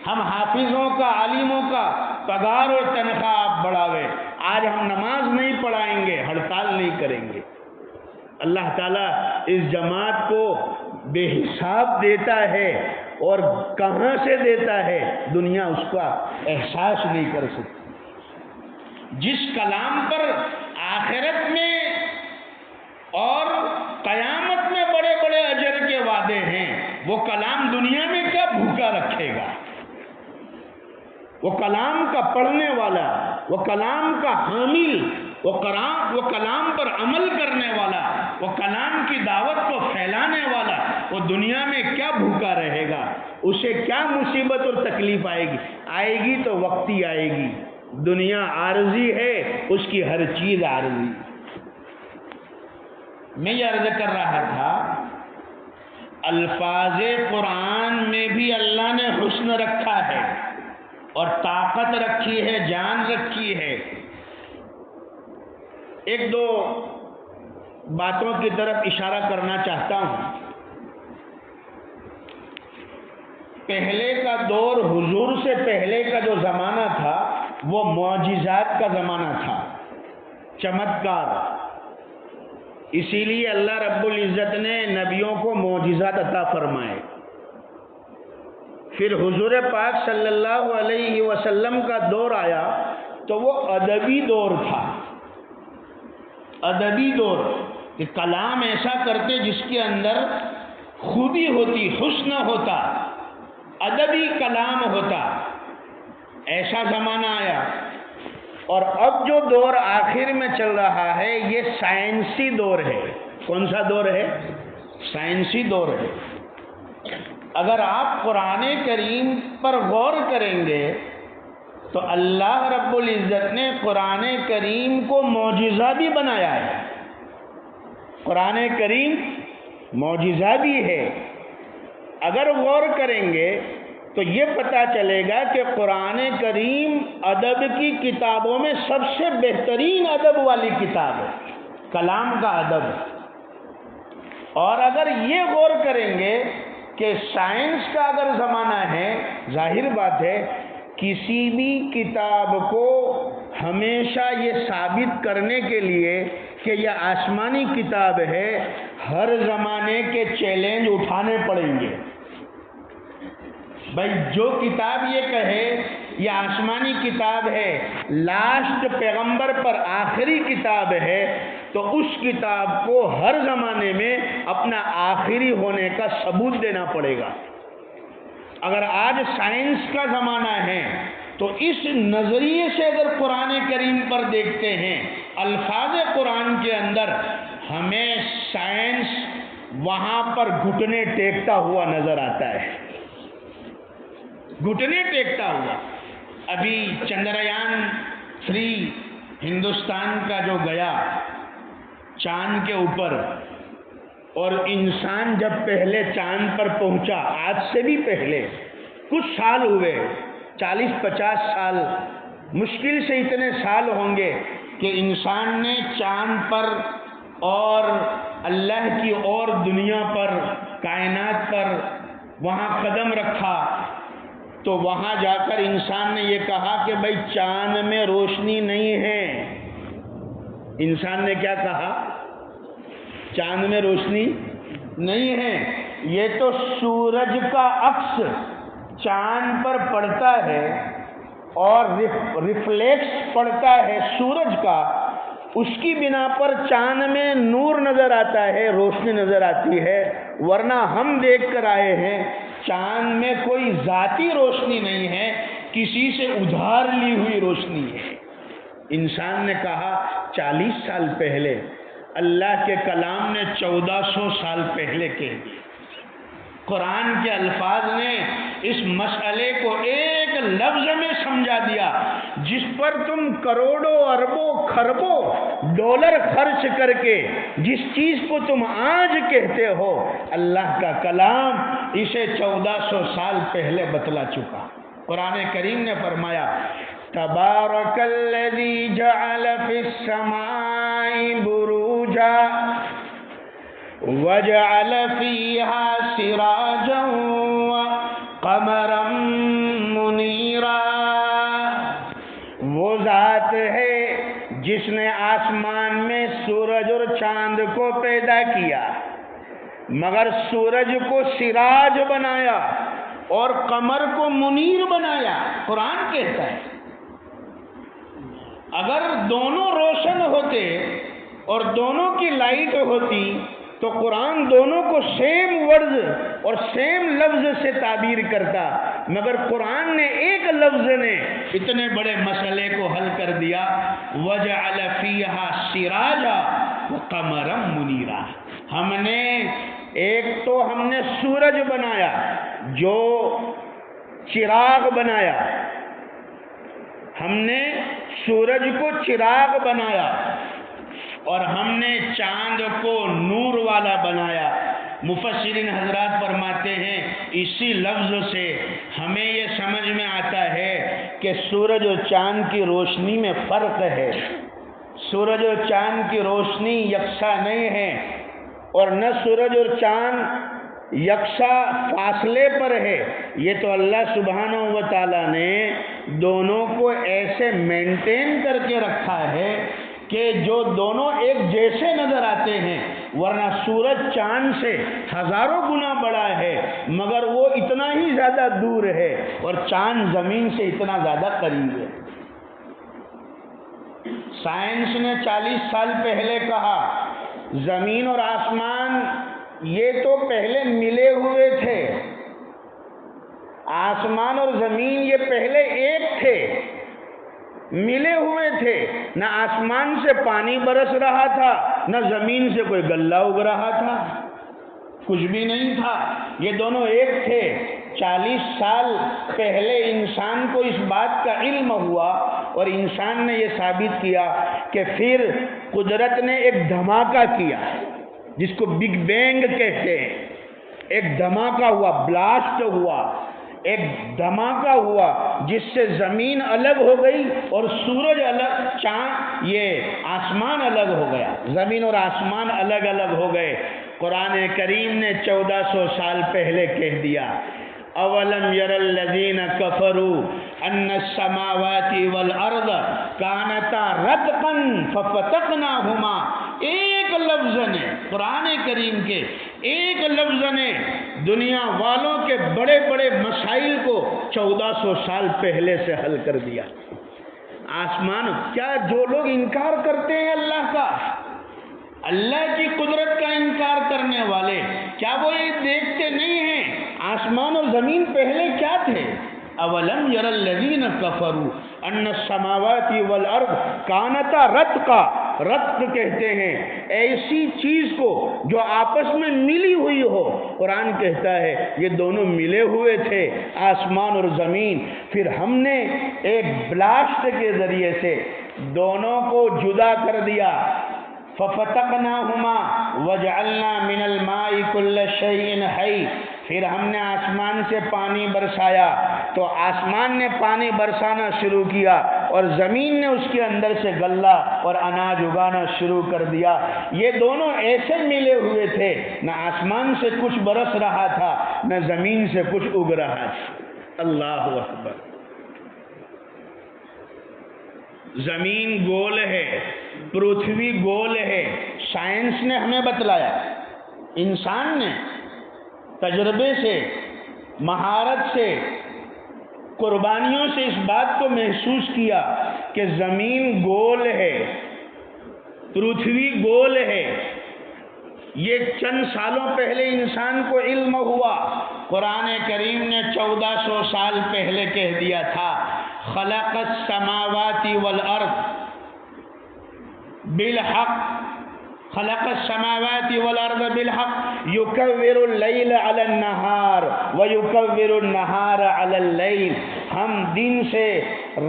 ہم حافظوں کا، عالموں کا پگار اور تنخواہ آپ بڑھاوے، آج ہم نماز نہیں پڑھائیں گے، ہڑتال نہیں کریں گے۔ اللہ تعالیٰ اس جماعت کو بے حساب دیتا ہے، اور کہاں سے دیتا ہے دنیا اس کا احساس نہیں کر سکتی۔ جس کلام پر آخرت میں اور قیامت میں بڑے بڑے اجر کے وعدے ہیں، وہ کلام دنیا میں کیا بھوکا رکھے گا؟ وہ کلام کا پڑھنے والا، وہ کلام کا حامل، وہ کلام پر عمل کرنے والا، وہ کلام کی دعوت کو پھیلانے والا، وہ دنیا میں کیا بھوکا رہے گا؟ اسے کیا مصیبت اور تکلیف آئے گی تو وقتی آئے گی۔ دنیا عارضی ہے، اس کی ہر چیز عارضی۔ میں یہ عرض کر رہا تھا، الفاظ قرآن میں بھی اللہ نے حسن رکھا ہے اور طاقت رکھی ہے، جان رکھی ہے۔ ایک دو باتوں کی طرف اشارہ کرنا چاہتا ہوں۔ پہلے کا دور، حضور سے پہلے کا جو زمانہ تھا وہ معجزات کا زمانہ تھا، چمتکار۔ اسی لیے اللہ رب العزت نے نبیوں کو معجزات عطا فرمائے۔ پھر حضور پاک صلی اللہ علیہ وسلم کا دور آیا تو وہ ادبی دور تھا، ادبی دور، کہ کلام ایسا کرتے جس کے اندر خوبی ہوتی، حسن ہوتا، ادبی کلام ہوتا، ایسا زمانہ آیا۔ اور اب جو دور آخر میں چل رہا ہے یہ سائنسی دور ہے، کون سا دور ہے؟ سائنسی دور ہے۔ اگر آپ قرآن کریم پر غور کریں گے تو اللہ رب العزت نے قرآن کریم کو معجزہ بھی بنایا ہے۔ قرآن کریم معجزہ بھی ہے۔ اگر غور کریں گے تو یہ پتہ چلے گا کہ قرآن کریم ادب کی کتابوں میں سب سے بہترین ادب والی کتاب ہے، کلام کا ادب۔ اور اگر یہ غور کریں گے کہ سائنس کا اگر زمانہ ہے، ظاہر بات ہے کسی بھی کتاب کو ہمیشہ یہ ثابت کرنے کے لیے کہ یہ آسمانی کتاب ہے، ہر زمانے کے چیلنج اٹھانے پڑیں گے۔ بھائی جو کتاب یہ کہے یہ آسمانی کتاب ہے، لاسٹ پیغمبر پر آخری کتاب ہے، تو اس کتاب کو ہر زمانے میں اپنا آخری ہونے کا ثبوت دینا پڑے گا۔ اگر آج سائنس کا زمانہ ہے تو اس نظریے سے اگر قرآن کریم پر دیکھتے ہیں، الفاظ قرآن کے اندر ہمیں سائنس وہاں پر گھٹنے ٹیکتا ہوا نظر آتا ہے، گھٹنے ٹیکتا ہوا۔ ابھی چندریان 3 ہندوستان کا جو گیا چاند کے اوپر، اور انسان جب پہلے چاند پر پہنچا، آج سے بھی پہلے کچھ سال ہوئے، 40-50 سال، مشکل سے اتنے سال ہوں گے کہ انسان نے چاند پر اور اللہ کی اور دنیا پر، کائنات پر وہاں قدم رکھا۔ تو وہاں جا کر انسان نے یہ کہا کہ بھائی چاند میں روشنی نہیں ہے۔ انسان نے کیا کہا؟ چاند میں روشنی نہیں ہے، یہ تو سورج کا عکس چاند پر پڑتا ہے اور ریفلیکس پڑتا ہے سورج کا، اس کی بنا پر چاند میں نور نظر آتا ہے، روشنی نظر آتی ہے، ورنہ ہم دیکھ کر آئے ہیں چاند میں کوئی ذاتی روشنی نہیں ہے، کسی سے ادھار لی ہوئی روشنی ہے۔ انسان نے کہا 40 سال پہلے، اللہ کے کلام نے 1400 سال پہلے کہہ دیا۔ قرآن کے الفاظ نے اس مسئلے کو ایک لفظ میں سمجھا دیا، جس پر تم کروڑوں اربوں خربوں ڈالر خرچ کر کے جس چیز کو تم آج کہتے ہو، اللہ کا کلام اسے 1400 سال پہلے بتلا چکا۔ قرآن کریم نے فرمایا تبارک الذی جعل فی السماء بروجا وجعل فیہا سراجا وقمرا منیرا۔ وہ ذات ہے جس نے آسمان میں سورج اور چاند کو پیدا کیا، مگر سورج کو سراج بنایا اور قمر کو منیر بنایا۔ قرآن کہتا ہے اگر دونوں روشن ہوتے اور دونوں کی لائٹ ہوتی تو قرآن دونوں کو سیم ورڈ اور سیم لفظ سے تعبیر کرتا، مگر قرآن نے ایک لفظ نے اتنے بڑے مسئلے کو حل کر دیا، وَجَعَلَ فِيهَا سِرَاجًا وَقَمَرًا مُنِيرًا۔ ہم نے ایک تو ہم نے سورج بنایا جو چراغ بنایا، ہم نے سورج کو چراغ بنایا، اور ہم نے چاند کو نور والا بنایا۔ مفسرین حضرات فرماتے ہیں اسی لفظ سے ہمیں یہ سمجھ میں آتا ہے کہ سورج اور چاند کی روشنی میں فرق ہے۔ سورج اور چاند کی روشنی یکساں نہیں ہے، اور نہ سورج اور چاند یکساں فاصلے پر ہے۔ یہ تو اللہ سبحانہ و تعالیٰ نے دونوں کو ایسے مینٹین کر کے رکھا ہے کہ جو دونوں ایک جیسے نظر آتے ہیں، ورنہ سورج چاند سے ہزاروں گنا بڑا ہے، مگر وہ اتنا ہی زیادہ دور ہے، اور چاند زمین سے اتنا زیادہ قریب ہے۔ سائنس نے 40 سال پہلے کہا زمین اور آسمان یہ تو پہلے ملے ہوئے تھے، آسمان اور زمین یہ پہلے ایک تھے، ملے ہوئے تھے، نہ آسمان سے پانی برس رہا تھا نہ زمین سے کوئی غلہ اگ رہا تھا، کچھ بھی نہیں تھا، یہ دونوں ایک تھے۔ 40 سال پہلے انسان کو اس بات کا علم ہوا اور انسان نے یہ ثابت کیا کہ پھر قدرت نے ایک دھماکہ کیا جس کو بگ بینگ کہتے ہیں۔ ایک دھماکہ ہوا، بلاسٹ ہوا، ایک دھماکہ ہوا جس سے زمین الگ ہو گئی اور سورج الگ، چاند، یہ آسمان الگ ہو گیا، زمین اور آسمان الگ الگ ہو گئے۔ قرآن کریم نے 1400 سال پہلے کہہ دیا، اولم یر الذین کفروا ان السماوات والارض کانتا رتقا ففتقناہما۔ ایک لفظ نے، قرآن کریم کے ایک لفظ نے دنیا والوں کے بڑے بڑے مسائل کو 1400 سال پہلے سے حل کر دیا۔ آسمان، کیا جو لوگ انکار کرتے ہیں اللہ کا، اللہ کی قدرت کا انکار کرنے والے، کیا وہ یہ دیکھتے نہیں ہیں آسمان اور زمین پہلے کیا تھے؟ اولم یر الذین کفروا ان السماوات والارض کانتا رتقا۔ رتق کہتے ہیں ایسی چیز کو جو آپس میں ملی ہوئی ہو۔ قرآن کہتا ہے یہ دونوں ملے ہوئے تھے، آسمان اور زمین، پھر ہم نے ایک بلاسٹ کے ذریعے سے دونوں کو جدا کر دیا۔ فَفَتَقْنَاهُمَا وَجَعَلْنَا مِنَ الْمَاءِ كُلَّ شَيْءٍ حَيٍّ۔ پھر ہم نے آسمان سے پانی برسایا تو آسمان نے پانی برسانا شروع کیا اور زمین نے اس کے اندر سے غلہ اور اناج اگانا شروع کر دیا۔ یہ دونوں ایسے ملے ہوئے تھے، نہ آسمان سے کچھ برس رہا تھا نہ زمین سے کچھ اگ رہا تھا۔ اللہ اکبر۔ زمین گول ہے، پرتھوی گول ہے، سائنس نے ہمیں بتلایا، انسان نے تجربے سے، مہارت سے، قربانیوں سے اس بات کو محسوس کیا کہ زمین گول ہے، پرتھوی گول ہے۔ یہ چند سالوں پہلے انسان کو علم ہوا، قرآن کریم نے 1400 سال پہلے کہہ دیا تھا، خلق السماوات والارض بالحق، خلق السماوات والارض بالحق یکور اللیل علی النہار ویکور النہار علی اللیل۔ ہم دن سے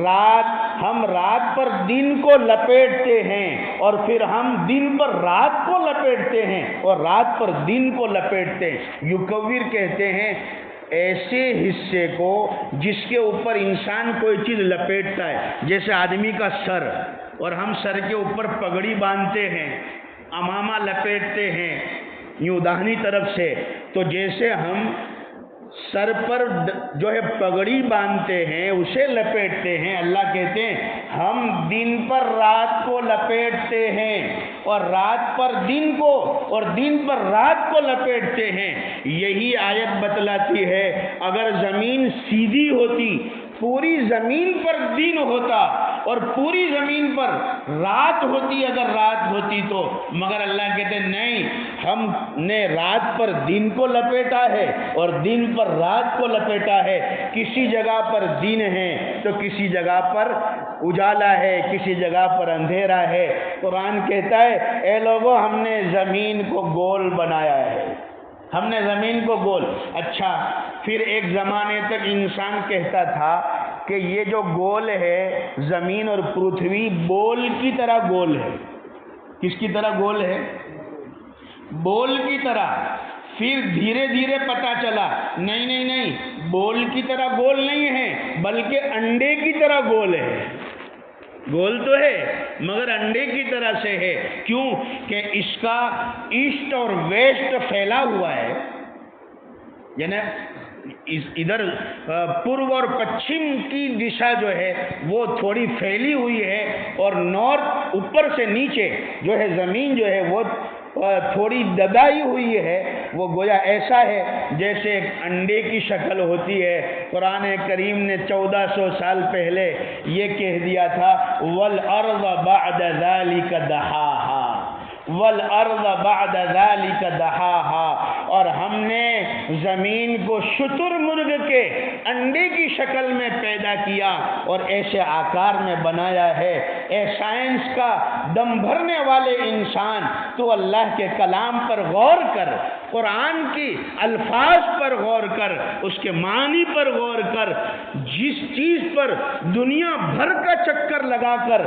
رات، ہم رات پر دن کو لپیٹتے ہیں اور پھر ہم دن پر رات کو لپیٹتے ہیں اور رات پر دن کو لپیٹتے ہیں۔ یکور کہتے ہیں ایسے حصے کو جس کے اوپر انسان کوئی چیز لپیٹتا ہے، جیسے آدمی کا سر، اور ہم سر کے اوپر پگڑی باندھتے ہیں، امامہ لپیٹتے ہیں یوں داہنی طرف سے، تو جیسے ہم سر پر جو ہے پگڑی باندھتے ہیں اسے لپیٹتے ہیں، اللہ کہتے ہیں ہم دن پر رات کو لپیٹتے ہیں اور رات پر دن کو اور دن پر رات کو لپیٹتے ہیں۔ یہی آیت بتلاتی ہے اگر زمین سیدھی ہوتی، پوری زمین پر دن ہوتا اور پوری زمین پر رات ہوتی، اگر رات ہوتی تو، مگر اللہ کہتے نہیں، ہم نے رات پر دن کو لپیٹا ہے اور دن پر رات کو لپیٹا ہے۔ کسی جگہ پر دن ہے تو کسی جگہ پر اجالا ہے، کسی جگہ پر اندھیرا ہے۔ قرآن کہتا ہے اے لوگوں ہم نے زمین کو گول بنایا ہے، ہم نے زمین کو گول۔ اچھا، پھر ایک زمانے تک انسان کہتا تھا کہ یہ جو گول ہے زمین اور پرتھوی بول کی طرح گول ہے۔ کس کی طرح گول ہے؟ بول کی طرح۔ پھر دھیرے دھیرے پتہ چلا نہیں نہیں نہیں، بول کی طرح گول نہیں ہے بلکہ انڈے کی طرح گول ہے۔ گول تو ہے مگر انڈے کی طرح سے ہے۔ کیوں کہ اس کا ایسٹ اور ویسٹ پھیلا ہوا ہے، یعنی ادھر پورب اور پچھم کی دشا جو ہے وہ تھوڑی پھیلی ہوئی ہے اور نارتھ اوپر سے نیچے جو ہے زمین جو ہے وہ تھوڑی دبائی ہوئی ہے۔ وہ گویا ایسا ہے جیسے ایک انڈے کی شکل ہوتی ہے۔ قرآن کریم نے 1400 سال پہلے یہ کہہ دیا تھا وَالْأَرْضَ بَعْدَ ذَلِكَ دَحَاهَا، وَالْأَرْضَ بَعْدَ ذَلِكَ دَحَاهَا، اور ہم نے زمین کو شتر مرغ کے انڈے کی شکل میں پیدا کیا اور ایسے آکار میں بنایا ہے اے سائنس کا دم بھرنے والے انسان، تو اللہ کے کلام پر غور کر، قرآن کی الفاظ پر غور کر، اس کے معنی پر غور کر۔ جس چیز پر دنیا بھر کا چکر لگا کر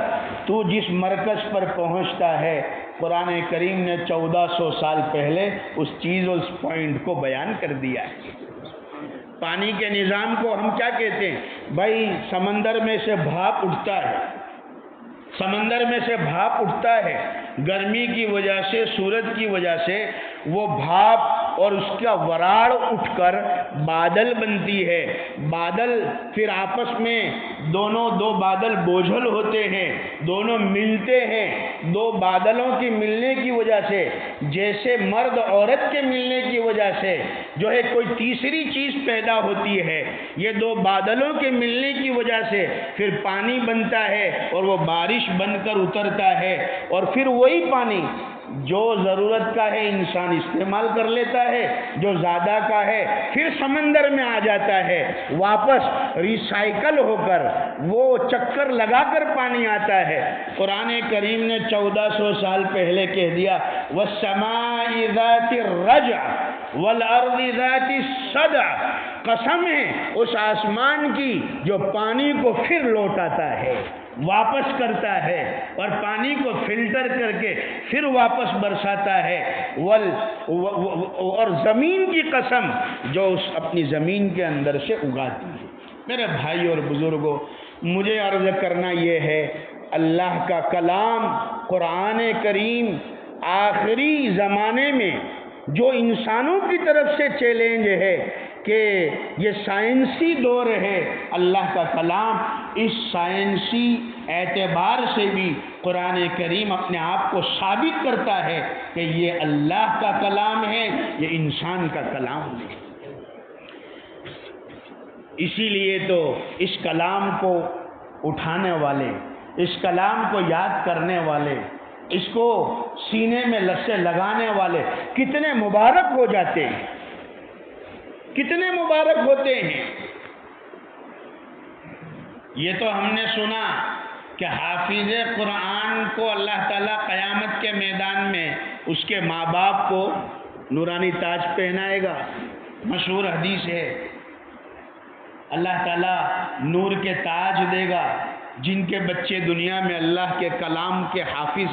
تو جس مرکز پر پہنچتا ہے، قرآن کریم نے 1400 سال پہلے اس چیز اور اس پوائنٹ کو بیان کر دیا ہے۔ پانی کے نظام کو ہم کیا کہتے ہیں؟ بھائی سمندر میں سے بھاپ اٹھتا ہے، سمندر میں سے بھاپ اٹھتا ہے، گرمی کی وجہ سے، سورج کی وجہ سے وہ بھاپ اور اس کا وراڑ اٹھ کر بادل بنتی ہے۔ بادل پھر آپس میں دو بادل بوجھل ہوتے ہیں، دونوں ملتے ہیں۔ دو بادلوں کی ملنے کی وجہ سے، جیسے مرد عورت کے ملنے کی وجہ سے جو ہے کوئی تیسری چیز پیدا ہوتی ہے، یہ دو بادلوں کے ملنے کی وجہ سے پھر پانی بنتا ہے اور وہ بارش بن کر اترتا ہے، اور پھر وہی پانی جو ضرورت کا ہے انسان استعمال کر لیتا ہے، جو زیادہ کا ہے پھر سمندر میں آ جاتا ہے، واپس ریسائیکل ہو کر وہ چکر لگا کر پانی آتا ہے۔ قرآن کریم نے 1400 سال پہلے کہہ دیا وَالسَّمَاءِ ذَاتِ الرَّجْعِ وَالْأَرْضِ ذَاتِ الصَّدْعِ، قسم ہے اس آسمان کی جو پانی کو پھر لوٹاتا ہے، واپس کرتا ہے، اور پانی کو فلٹر کر کے پھر واپس برساتا ہے، اور زمین کی قسم جو اس اپنی زمین کے اندر سے اگاتی ہے۔ میرے بھائی اور بزرگوں، مجھے عرض کرنا یہ ہے، اللہ کا کلام قرآن کریم آخری زمانے میں جو انسانوں کی طرف سے چیلنج ہے کہ یہ سائنسی دور ہے، اللہ کا کلام اس سائنسی اعتبار سے بھی قرآن کریم اپنے آپ کو ثابت کرتا ہے کہ یہ اللہ کا کلام ہے، یہ انسان کا کلام نہیں۔ اسی لیے تو اس کلام کو اٹھانے والے، اس کلام کو یاد کرنے والے، اس کو سینے میں لسے لگانے والے کتنے مبارک ہو جاتے ہیں، کتنے مبارک ہوتے ہیں۔ یہ تو ہم نے سنا کہ حافظ قرآن کو اللہ تعالیٰ قیامت کے میدان میں اس کے ماں باپ کو نورانی تاج پہنائے گا، مشہور حدیث ہے۔ اللہ تعالیٰ نور کے تاج دے گا، جن کے بچے دنیا میں اللہ کے کلام کے حافظ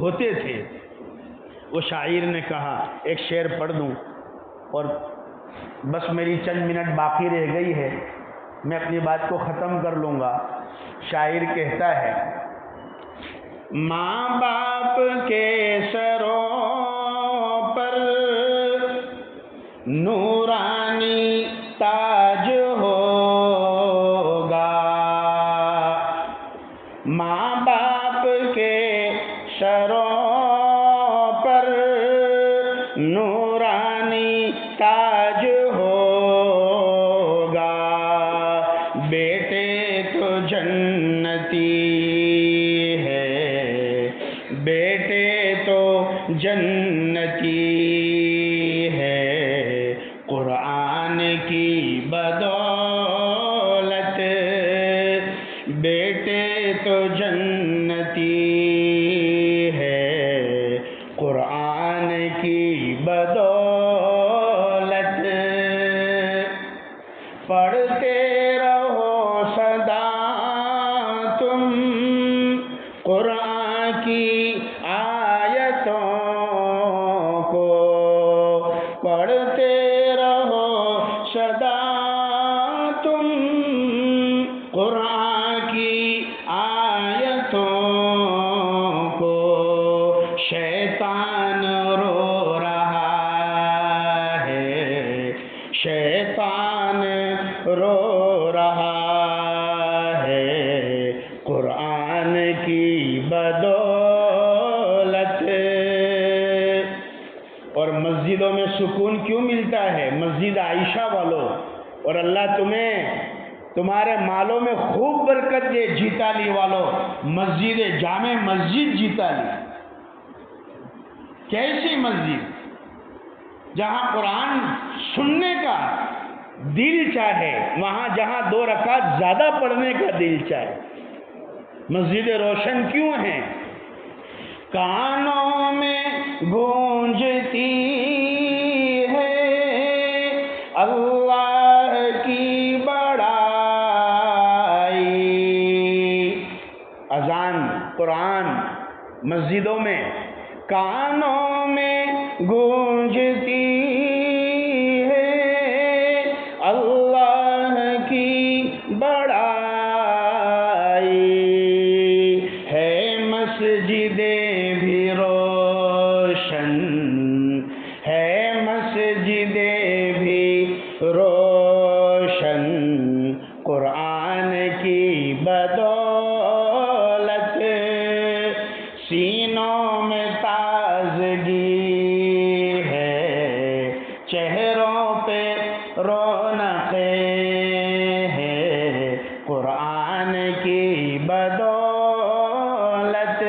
ہوتے تھے۔ وہ شاعر نے کہا، ایک شعر پڑھ دوں اور بس میری چند منٹ باقی رہ گئی ہے، میں اپنی بات کو ختم کر لوں گا۔ شاعر کہتا ہے، ماں باپ کے سروں پر نورانی تاج ہوگا، ماں باپ کے سروں پر نورانی تاج ہوگا، بیٹے تو جنتی ہے، بیٹے تو جنتی ہے، قرآن کی بدولت، بیٹے تو جنتی ہے، قرآن کی بدولت، پڑھتے رہو سدا تم قرآن کی آیتوں کو، پڑھتے رہو سدا تم قرآن کی آیتوں کو، شیطان رو رہا ہے، شیطان رو رہا ہے، قرآن کی بدولت۔ اور مسجدوں میں سکون کیوں ملتا ہے؟ مسجد عائشہ والوں، اور اللہ تمہیں تمہارے مالوں میں خوب برکت دے، جیتا لی والوں، مسجد جامع مسجد جیتا لی۔ کیسی مسجد؟ جہاں قرآن سننے کا دل چاہے، وہاں جہاں 2 رکعت زیادہ پڑھنے کا دل چاہے۔ مسجدیں روشن کیوں ہیں؟ کانوں میں گونجتی ہے اللہ کی بڑائی، اذان قرآن مسجدوں میں کانوں میں گونجتی ہے اللہ کی بڑائی، ہے مسجدیں بھی روشن، ہے مسجدیں بھی روشن قرآن کی بدولت، سینوں میں تازگی ہے، چہروں پہ رونقیں ہیں قرآن کی بدولت۔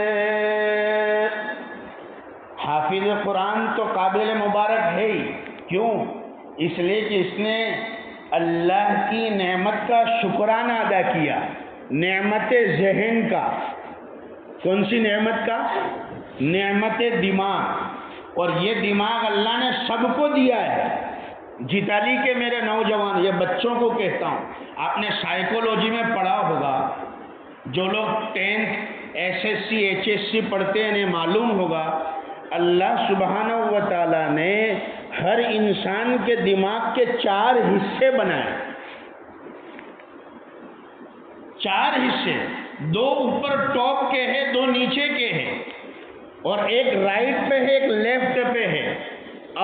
حافظ قرآن تو قابل مبارک ہے ہی، کیوں؟ اس لیے کہ اس نے اللہ کی نعمت کا شکرانہ ادا کیا، نعمت ذہن کا۔ کون سی نعمت کا؟ نعمت دماغ، اور یہ دماغ اللہ نے سب کو دیا ہے۔ جیتالی کے میرے نوجوان، یہ بچوں کو کہتا ہوں، آپ نے سائیکولوجی میں پڑھا ہوگا، جو لوگ 10th SSC HSC پڑھتے ہیں انہیں معلوم ہوگا، اللہ سبحانہ و تعالیٰ نے ہر انسان کے دماغ کے 4 حصے بنائے، 4 حصے، 2 اوپر ٹاپ کے ہیں، 2 نیچے کے ہیں، اور ایک رائٹ پہ ہے، ایک لیفٹ پہ ہے،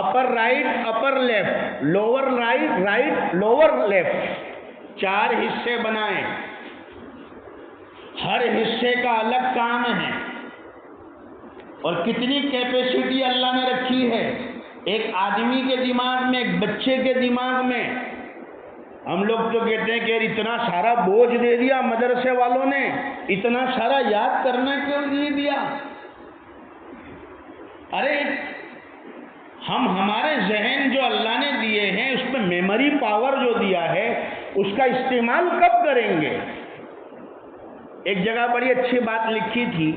upper right upper left, lower right right lower left, 4 حصے بنائے، ہر حصے کا الگ کام ہے، اور کتنی کیپیسٹی اللہ نے رکھی ہے ایک آدمی کے دماغ میں، ایک بچے کے دماغ میں۔ ہم لوگ تو کہتے ہیں کہ یار اتنا سارا بوجھ دے دیا مدرسے والوں نے، اتنا سارا یاد کرنا کیوں نہیں دیا؟ ارے ہمارے ذہن جو اللہ نے دیے ہیں اس میں میموری پاور جو دیا ہے اس کا استعمال کب کریں گے؟ ایک جگہ بڑی اچھی بات لکھی تھی،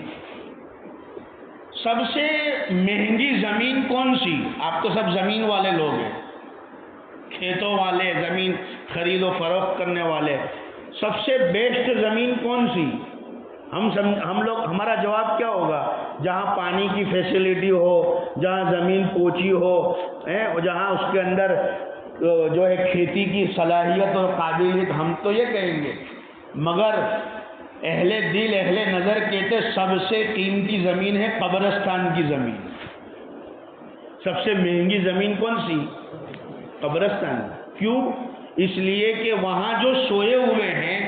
سب سے مہنگی زمین کون سی؟ آپ تو سب زمین والے لوگ ہیں، کھیتوں والے، زمین خرید و فروخت کرنے والے، سب سے بیسٹ زمین کون سی؟ ہم لوگ، ہمارا جواب کیا ہوگا؟ جہاں پانی کی فیسلٹی ہو، جہاں زمین پوچھی ہو، اور جہاں اس کے اندر جو ہے کھیتی کی صلاحیت اور قابلیت، ہم تو یہ کہیں گے۔ مگر اہل دل اہل نظر کہتے سب سے قیمتی زمین ہے قبرستان کی زمین۔ سب سے مہنگی زمین کون سی؟ قبرستان۔ کیوں؟ اس لیے کہ وہاں جو سوئے ہوئے ہیں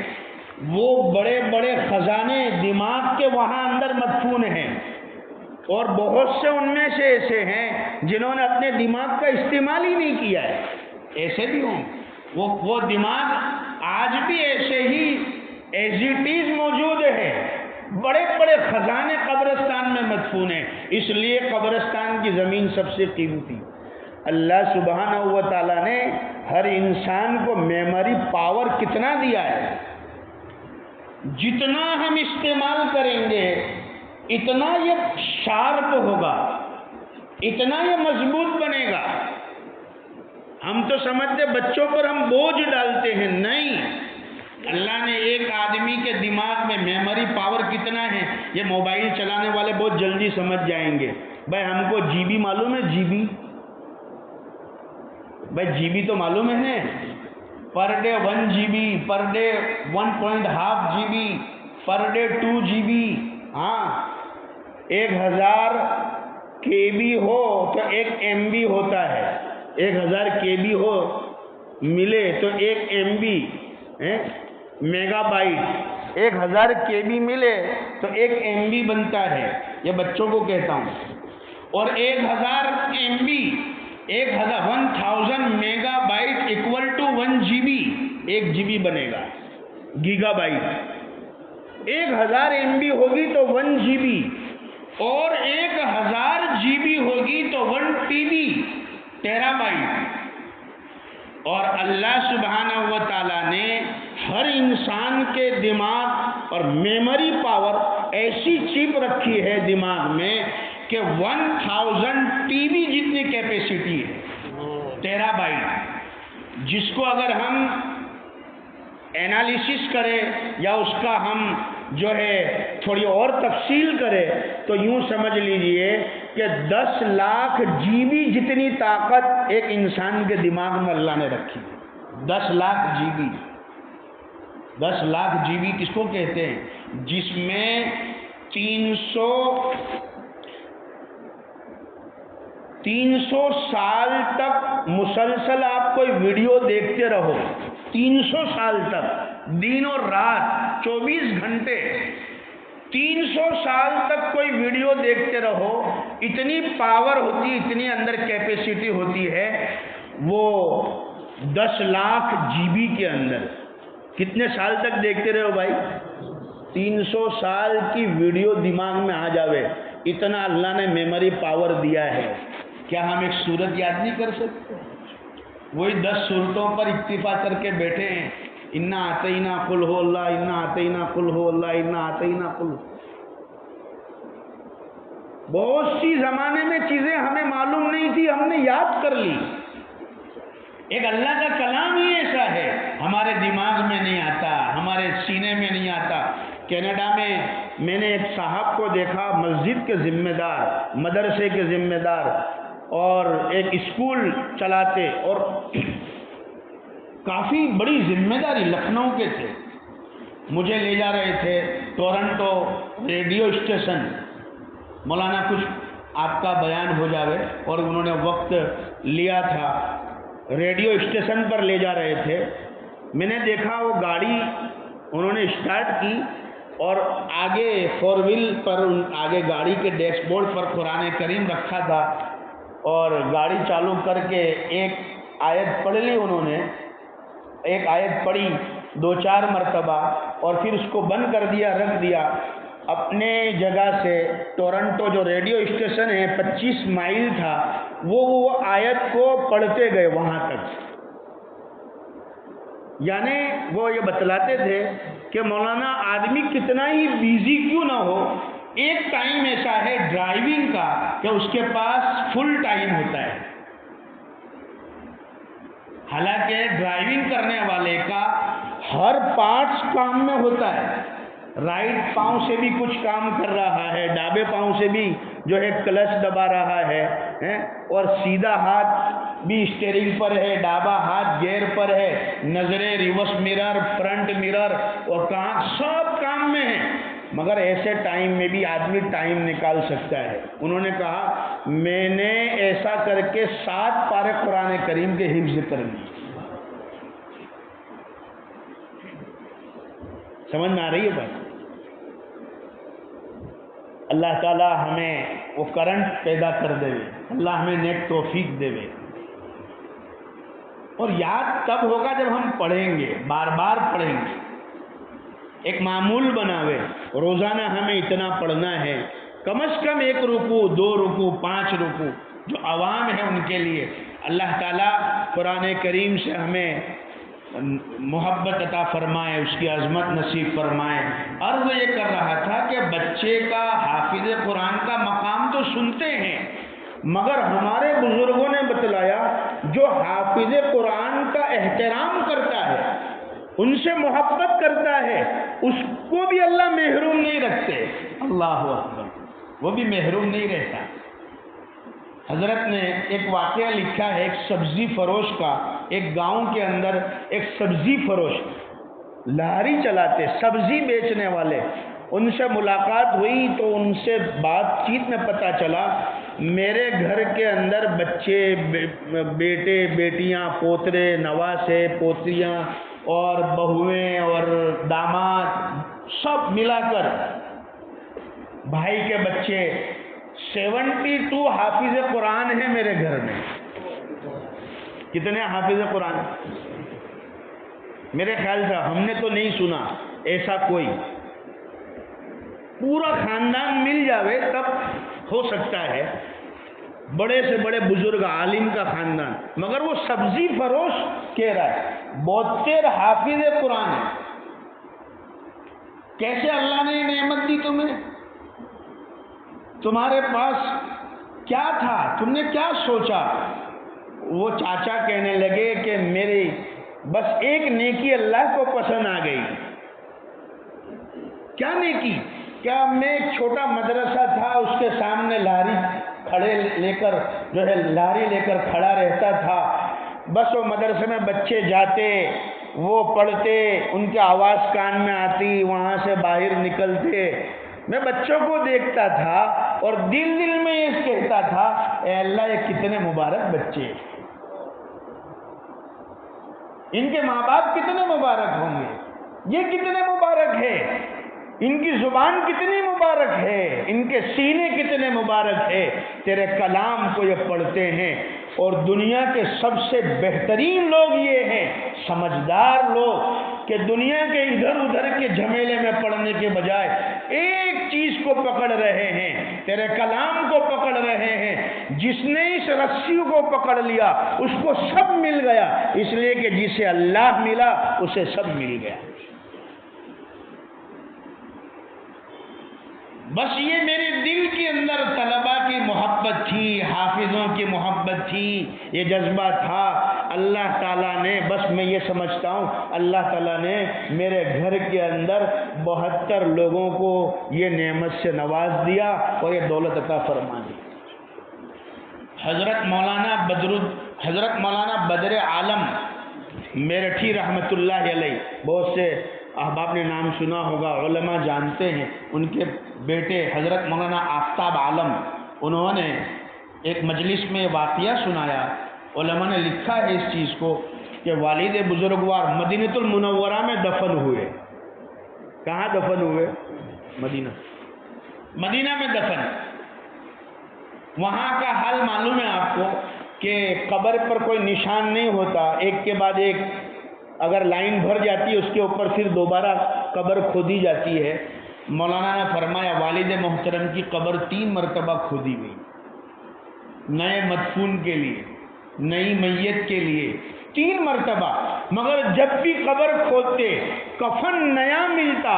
وہ بڑے بڑے خزانے دماغ کے وہاں اندر مدفون ہیں، اور بہت سے ان میں سے ایسے ہیں جنہوں نے اپنے دماغ کا استعمال ہی نہیں کیا ہے۔ ایسے بھی ہوں، وہ دماغ آج بھی ایسے ہی ایز اٹ از موجود ہے، بڑے بڑے خزانے قبرستان میں مدفون ہیں۔ اس لیے قبرستان کی زمین سب سے قیمتی۔ اللہ سبحانہ و تعالیٰ نے ہر انسان کو میموری پاور کتنا دیا ہے، جتنا ہم استعمال کریں گے اتنا یہ شارپ ہوگا، اتنا یہ مضبوط بنے گا۔ ہم تو سمجھتے بچوں پر ہم بوجھ ڈالتے ہیں، نہیں، اللہ نے ایک آدمی کے دماغ میں میموری پاور کتنا ہے یہ موبائل چلانے والے بہت جلدی سمجھ جائیں گے۔ بھائی ہم کو جی بی معلوم ہے؟ جی بی، بھائی جی بی تو معلوم ہے، per day 1 G B, per day 1.5 G B, per day 2 G B. ہاں، 1000 کے بی ہو تو 1 ایم بی ہوتا ہے، 1000 کے بی ہو ملے تو 1 ایم بی میگا بائٹ، 1000 کے بی ملے تو 1 ایم بی بنتا ہے۔ یہ بچوں کو کہتا ہوں۔ اور 1000 M B, 1000 megabyte equal to 1 G B, 1 G B بنے گا، گیگا بائٹ۔ 1000 ایم بی ہوگی تو 1 جی بی، اور 1000 جی بی ہوگی تو 1 ٹی بی، ٹیرا بائٹ۔ اور اللہ سبحانہ و تعالیٰ نے ہر انسان کے دماغ اور میموری پاور ایسی چپ رکھی ہے دماغ میں کہ 1000 ٹی بی جتنی کیپیسٹی ہے، ٹیرا بائٹ، جس کو اگر ہم اینالیسس کریں یا اس کا ہم جو ہے تھوڑی اور تفصیل کرے تو یوں سمجھ لیجئے کہ 10 لاکھ جی بی جتنی طاقت ایک انسان کے دماغ میں اللہ نے رکھی ہے۔ 10 lakh G B, 10 lakh G B کس کو کہتے ہیں؟ جس میں 300 سال تک مسلسل آپ کوئی ویڈیو دیکھتے رہو، 300 سال تک، دن اور رات 24 گھنٹے 300 سال تک کوئی ویڈیو دیکھتے رہو، اتنی پاور ہوتی ہے، اتنی اندر کیپیسٹی ہوتی ہے وہ 10 لاکھ جی بی کے اندر۔ کتنے سال تک دیکھتے رہو بھائی؟ 300 سال کی ویڈیو دماغ میں آ جاوے، اتنا اللہ نے میموری پاور دیا ہے۔ کیا ہم ایک صورت یاد نہیں کر سکتے؟ وہی 10 صورتوں پر اکتفا کر کے بیٹھے ہیں، انا اعطینا قل ہو اللہ، انا اعطینا قل ہو اللہ، انا اعطینا قل۔ بہت سی زمانے میں چیزیں ہمیں معلوم نہیں تھی، ہم نے یاد کر لی۔ ایک اللہ کا کلام ہی ایسا ہے، ہمارے دماغ میں نہیں آتا، ہمارے سینے میں نہیں آتا۔ کینیڈا میں نے ایک صاحب کو دیکھا، مسجد کے ذمہ دار، مدرسے کے ذمہ دار اور ایک اسکول چلاتے، اور کافی بڑی ذمہ داری، لکھنؤ کے تھے۔ مجھے لے جا رہے تھے ٹورنٹو ریڈیو اسٹیشن، مولانا کچھ آپ کا بیان ہو جاوے، اور انہوں نے وقت لیا تھا، ریڈیو اسٹیشن پر لے جا رہے تھے۔ میں نے دیکھا وہ گاڑی انہوں نے اسٹارٹ کی اور آگے 4 وہیل پر، آگے گاڑی کے ڈیش بورڈ پر قرآن کریم رکھا تھا، اور گاڑی چالو کر کے ایک آیت پڑھ لی انہوں نے، ایک آیت پڑھی 2-4 مرتبہ، اور پھر اس کو بند کر دیا، رکھ دیا۔ اپنے جگہ سے ٹورنٹو جو ریڈیو اسٹیشن ہے 25 مائل تھا، وہ آیت کو پڑھتے گئے وہاں تک۔ یعنی وہ یہ بتلاتے تھے کہ مولانا آدمی کتنا ہی بیزی کیوں نہ ہو، ایک ٹائم ایسا ہے ڈرائیونگ کا کہ اس کے پاس فل ٹائم ہوتا ہے۔ حالانکہ ڈرائیونگ کرنے والے کا ہر پارٹس کام میں ہوتا ہے، رائٹ پاؤں سے بھی کچھ کام کر رہا ہے، ڈابے پاؤں سے بھی جو ہے کلچ دبا رہا ہے، اور سیدھا ہاتھ بھی اسٹیئرنگ پر ہے، ڈابا ہاتھ گیئر پر ہے، نظریں ریورس مرر، فرنٹ مرر، اور کہاں سب کام میں ہے، مگر ایسے ٹائم میں بھی آدمی ٹائم نکال سکتا ہے۔ انہوں نے کہا میں نے ایسا کر کے 7 پارے قرآن کریم کے حفظ کر لیے۔ سمجھ میں آ رہی ہے بات؟ اللہ تعالی ہمیں وہ کرنٹ پیدا کر دے، اللہ ہمیں نیک توفیق دے۔ اور یاد تب ہوگا جب ہم پڑھیں گے، بار بار پڑھیں گے، ایک معمول بناوے، روزانہ ہمیں اتنا پڑھنا ہے، کم از کم 1 رکوع، 2 رکوع، 5 رکوع، جو عوام ہے ان کے لیے۔ اللہ تعالیٰ قرآن کریم سے ہمیں محبت عطا فرمائے، اس کی عظمت نصیب فرمائے۔ عرض یہ کر رہا تھا کہ بچے کا حافظ قرآن کا مقام تو سنتے ہیں، مگر ہمارے بزرگوں نے بتلایا جو حافظ قرآن کا احترام کرتا ہے، ان سے محبت کرتا ہے، اس کو بھی اللہ محروم نہیں رکھتے۔ اللہ اکبر، وہ بھی محروم نہیں رہتا۔ حضرت نے ایک واقعہ لکھا ہے، ایک سبزی فروش کا، ایک گاؤں کے اندر ایک سبزی فروش لاری چلاتے، سبزی بیچنے والے، ان سے ملاقات ہوئی تو ان سے بات چیت میں پتہ چلا میرے گھر کے اندر بچے، بیٹے، بیٹیاں، پوترے، نواسے، پوتریاں اور بہویں اور داماد سب ملا کر، بھائی کے بچے، 72 حافظ قرآن ہیں میرے گھر میں۔ کتنے حافظ قرآن؟ میرے خیال سے ہم نے تو نہیں سنا ایسا کوئی، پورا خاندان مل جاوے تب ہو سکتا ہے، بڑے سے بڑے بزرگ عالم کا خاندان، مگر وہ سبزی فروش کہہ رہا ہے 72 حافظ قرآن ہے۔ کیسے اللہ نے یہ نعمت دی تمہیں؟ تمہارے پاس کیا تھا؟ تم نے کیا سوچا؟ وہ چاچا کہنے لگے کہ میری بس ایک نیکی اللہ کو پسند آ گئی۔ کیا نیکی؟ کیا میں ایک چھوٹا مدرسہ تھا، اس کے سامنے لاری لے کر کھڑا رہتا تھا، بس وہ مدرسے میں بچے جاتے، وہ پڑھتے، ان کی آواز کان میں آتی، وہاں سے باہر نکلتے، میں بچوں کو دیکھتا تھا اور دل میں یہ کہتا تھا اے اللہ یہ کتنے مبارک بچے، ان کے ماں باپ کتنے مبارک ہوں گے، یہ کتنے مبارک ہے، ان کی زبان کتنی مبارک ہے، ان کے سینے کتنے مبارک ہے، تیرے کلام کو یہ پڑھتے ہیں۔ اور دنیا کے سب سے بہترین لوگ یہ ہیں، سمجھدار لوگ، کہ دنیا کے ادھر ادھر کے جھمیلے میں پڑھنے کے بجائے ایک چیز کو پکڑ رہے ہیں، تیرے کلام کو پکڑ رہے ہیں۔ جس نے اس رسی کو پکڑ لیا اس کو سب مل گیا، اس لیے کہ جسے اللہ ملا اسے سب مل گیا۔ بس یہ میرے دل کے اندر طلباء کی محبت تھی، حافظوں کی محبت تھی، یہ جذبہ تھا۔ اللہ تعالیٰ نے، بس میں یہ سمجھتا ہوں اللہ تعالیٰ نے میرے گھر کے اندر 72 لوگوں کو یہ نعمت سے نواز دیا اور یہ دولت عطا فرما دی۔ حضرت مولانا بدر عالم میرٹھی رحمۃ اللہ علیہ، بہت سے احباب نے نام سنا ہوگا، علماء جانتے ہیں، ان کے بیٹے حضرت مولانا آفتاب عالم، انہوں نے ایک مجلس میں واقعہ سنایا، علماء نے لکھا ہے اس چیز کو کہ والد بزرگوار مدینہ المنورہ میں دفن ہوئے۔ کہاں دفن ہوئے؟ مدینہ میں دفن۔ وہاں کا حال معلوم ہے آپ کو کہ قبر پر کوئی نشان نہیں ہوتا، ایک کے بعد ایک اگر لائن بھر جاتی ہے اس کے اوپر پھر دوبارہ قبر کھودی جاتی ہے۔ مولانا نے فرمایا والد محترم کی قبر 3 مرتبہ کھودی گئی، نئے مدفون کے لیے، نئی میت کے لیے 3 مرتبہ، مگر جب بھی قبر کھودتے کفن نیا ملتا،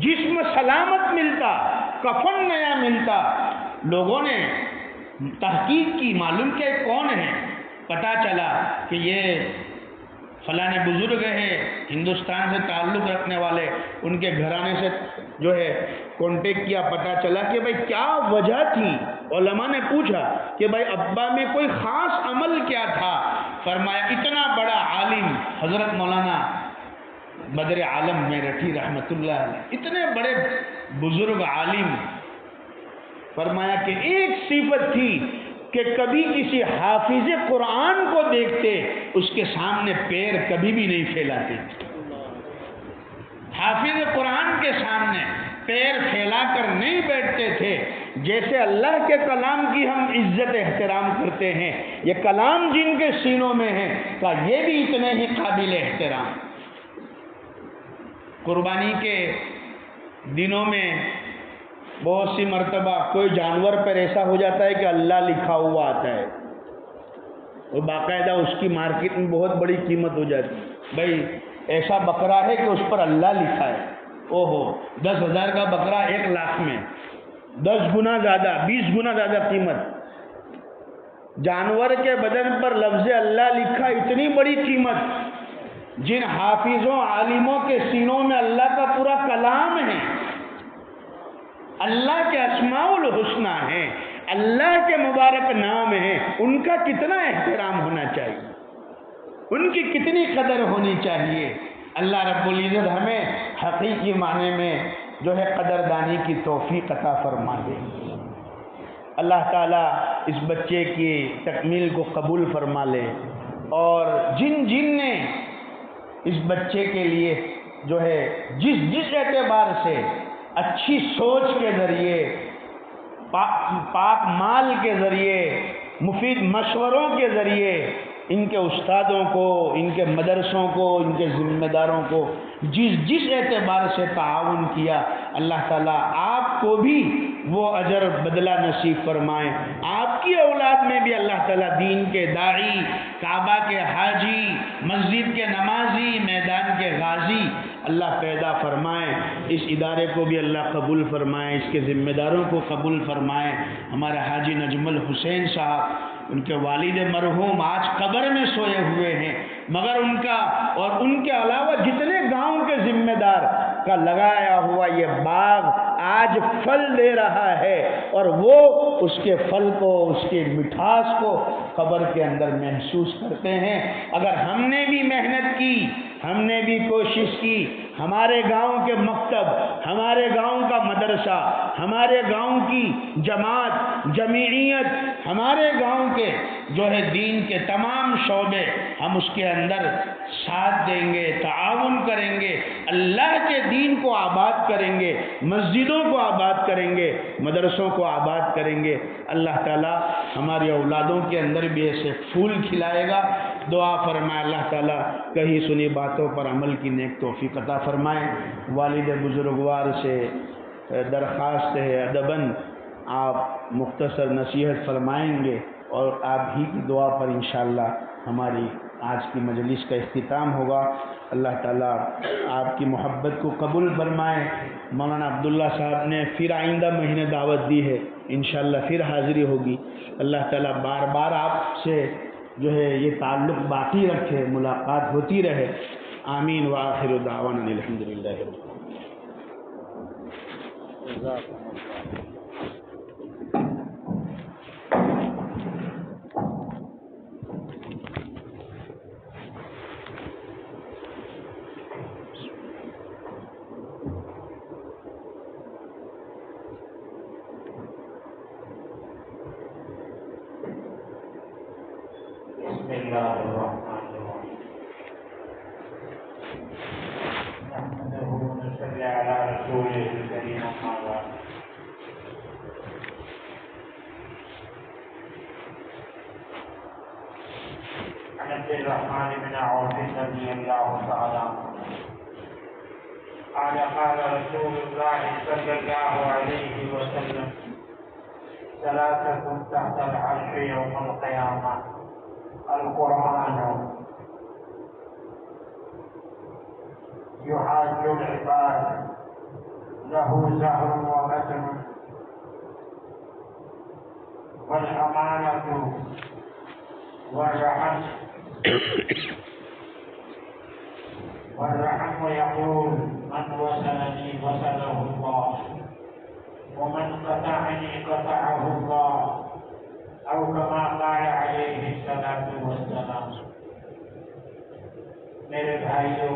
جسم سلامت ملتا، کفن نیا ملتا۔ لوگوں نے تحقیق کی، معلوم کہ کون ہے، پتہ چلا کہ یہ فلاں بزرگ ہیں، ہندوستان سے تعلق رکھنے والے، ان کے گھرانے سے جو ہے کانٹیکٹ کیا، پتہ چلا کہ بھائی کیا وجہ تھی۔ علماء نے پوچھا کہ بھائی ابا میں کوئی خاص عمل کیا تھا؟ فرمایا اتنا بڑا عالم حضرت مولانا بدر عالم میرٹھی رحمۃ اللہ علیہ، اتنے بڑے بزرگ عالم، فرمایا کہ ایک صفت تھی کہ کبھی کسی حافظ قرآن کو دیکھتے اس کے سامنے پیر کبھی بھی نہیں پھیلاتے، حافظ قرآن کے سامنے پیر پھیلا کر نہیں بیٹھتے تھے۔ جیسے اللہ کے کلام کی ہم عزت احترام کرتے ہیں، یہ کلام جن کے سینوں میں ہے کہ یہ بھی اتنے ہی قابل احترام۔ قربانی کے دنوں میں بہت سی مرتبہ کوئی جانور پر ایسا ہو جاتا ہے کہ اللہ لکھا ہوا آتا ہے، اور باقاعدہ اس کی مارکیٹ میں بہت بڑی قیمت ہو جاتی ہے، بھائی ایسا بکرا ہے کہ اس پر اللہ لکھا ہے، اوہو 10,000 کا بکرا 1 لاکھ میں، 10 گنا زیادہ، 20 گنا زیادہ قیمت۔ جانور کے بدن پر لفظ اللہ لکھا، اتنی بڑی قیمت۔ جن حافظوں عالموں کے سینوں میں اللہ کا پورا کلام ہے، اللہ کے اسماء الحسنی ہیں، اللہ کے مبارک نام ہیں، ان کا کتنا احترام ہونا چاہیے، ان کی کتنی قدر ہونی چاہیے۔ اللہ رب العزت ہمیں حقیقی معنی میں جو ہے قدردانی کی توفیق عطا فرما دے۔ اللہ تعالیٰ اس بچے کی تکمیل کو قبول فرما لے، اور جن نے اس بچے کے لیے جو ہے جس اعتبار سے اچھی سوچ کے ذریعے، پاک مال کے ذریعے، مفید مشوروں کے ذریعے ان کے استادوں کو، ان کے مدرسوں کو، ان کے ذمہ داروں کو جس اعتبار سے تعاون کیا، اللہ تعالیٰ آپ کو بھی وہ اجر بدلہ نصیب فرمائیں۔ آپ کی اولاد میں بھی اللہ تعالیٰ دین کے داعی، کعبہ کے حاجی، مسجد کے نمازی، میدان کے غازی اللہ پیدا فرمائیں۔ اس ادارے کو بھی اللہ قبول فرمائیں، اس کے ذمہ داروں کو قبول فرمائیں۔ ہمارے حاجی نجم الحسین صاحب، ان کے والد مرحوم آج قبر میں سوئے ہوئے ہیں، مگر ان کا اور ان کے علاوہ جتنے گاؤں کے ذمہ دار کا لگایا ہوا یہ باغ آج پھل دے رہا ہے، اور وہ اس کے پھل کو، اس کی مٹھاس کو قبر کے اندر محسوس کرتے ہیں۔ اگر ہم نے بھی محنت کی، ہم نے بھی کوشش کی، ہمارے گاؤں کے مکتب، ہمارے گاؤں کا مدرسہ، ہمارے گاؤں کی جماعت، جمعیت، ہمارے گاؤں کے جو ہے دین کے تمام شعبے، ہم اس کے اندر ساتھ دیں گے، تعاون کریں گے، اللہ کے دین کو آباد کریں گے، مسجدوں کو آباد کریں گے، مدرسوں کو آباد کریں گے، اللہ تعالیٰ ہماری اولادوں کے اندر بھی ایسے پھول کھلائے گا۔ دعا فرمائے اللہ تعالیٰ کہیں سنی باتوں پر عمل کی نیک توفیق عطا فرمائے۔ والد بزرگوار سے درخواست ہے ادباً آپ مختصر نصیحت فرمائیں گے، اور آپ ہی کی دعا پر انشاءاللہ ہماری آج کی مجلس کا اختتام ہوگا۔ اللہ تعالیٰ آپ کی محبت کو قبول فرمائے۔ مولانا عبداللہ صاحب نے پھر آئندہ مہینے دعوت دی ہے، انشاءاللہ پھر حاضری ہوگی۔ اللہ تعالیٰ بار بار آپ سے جو ہے یہ تعلق باقی رکھے، ملاقات ہوتی رہے۔ آمین وآخر دعوانا الحمدللہ رب العالمین۔ بسم اللہ الرحمن الرحیم۔ نحمده ونصلي على رسوله الكريم أما بعد۔ عن عبد الرحمن بن عوف رضي الله تعالى عنه قال قال رسول الله صلى الله عليه وسلم: ثلاثة تحت العرش يوم القيامة: القرآن يحاج العباد له زهر ومتن، والأمانة والرحم يقول: من وصلني وصله الله، ومن قطعني قطعه الله، أو كما قال عليه الصلاة والسلام۔ میرے بھائیوں،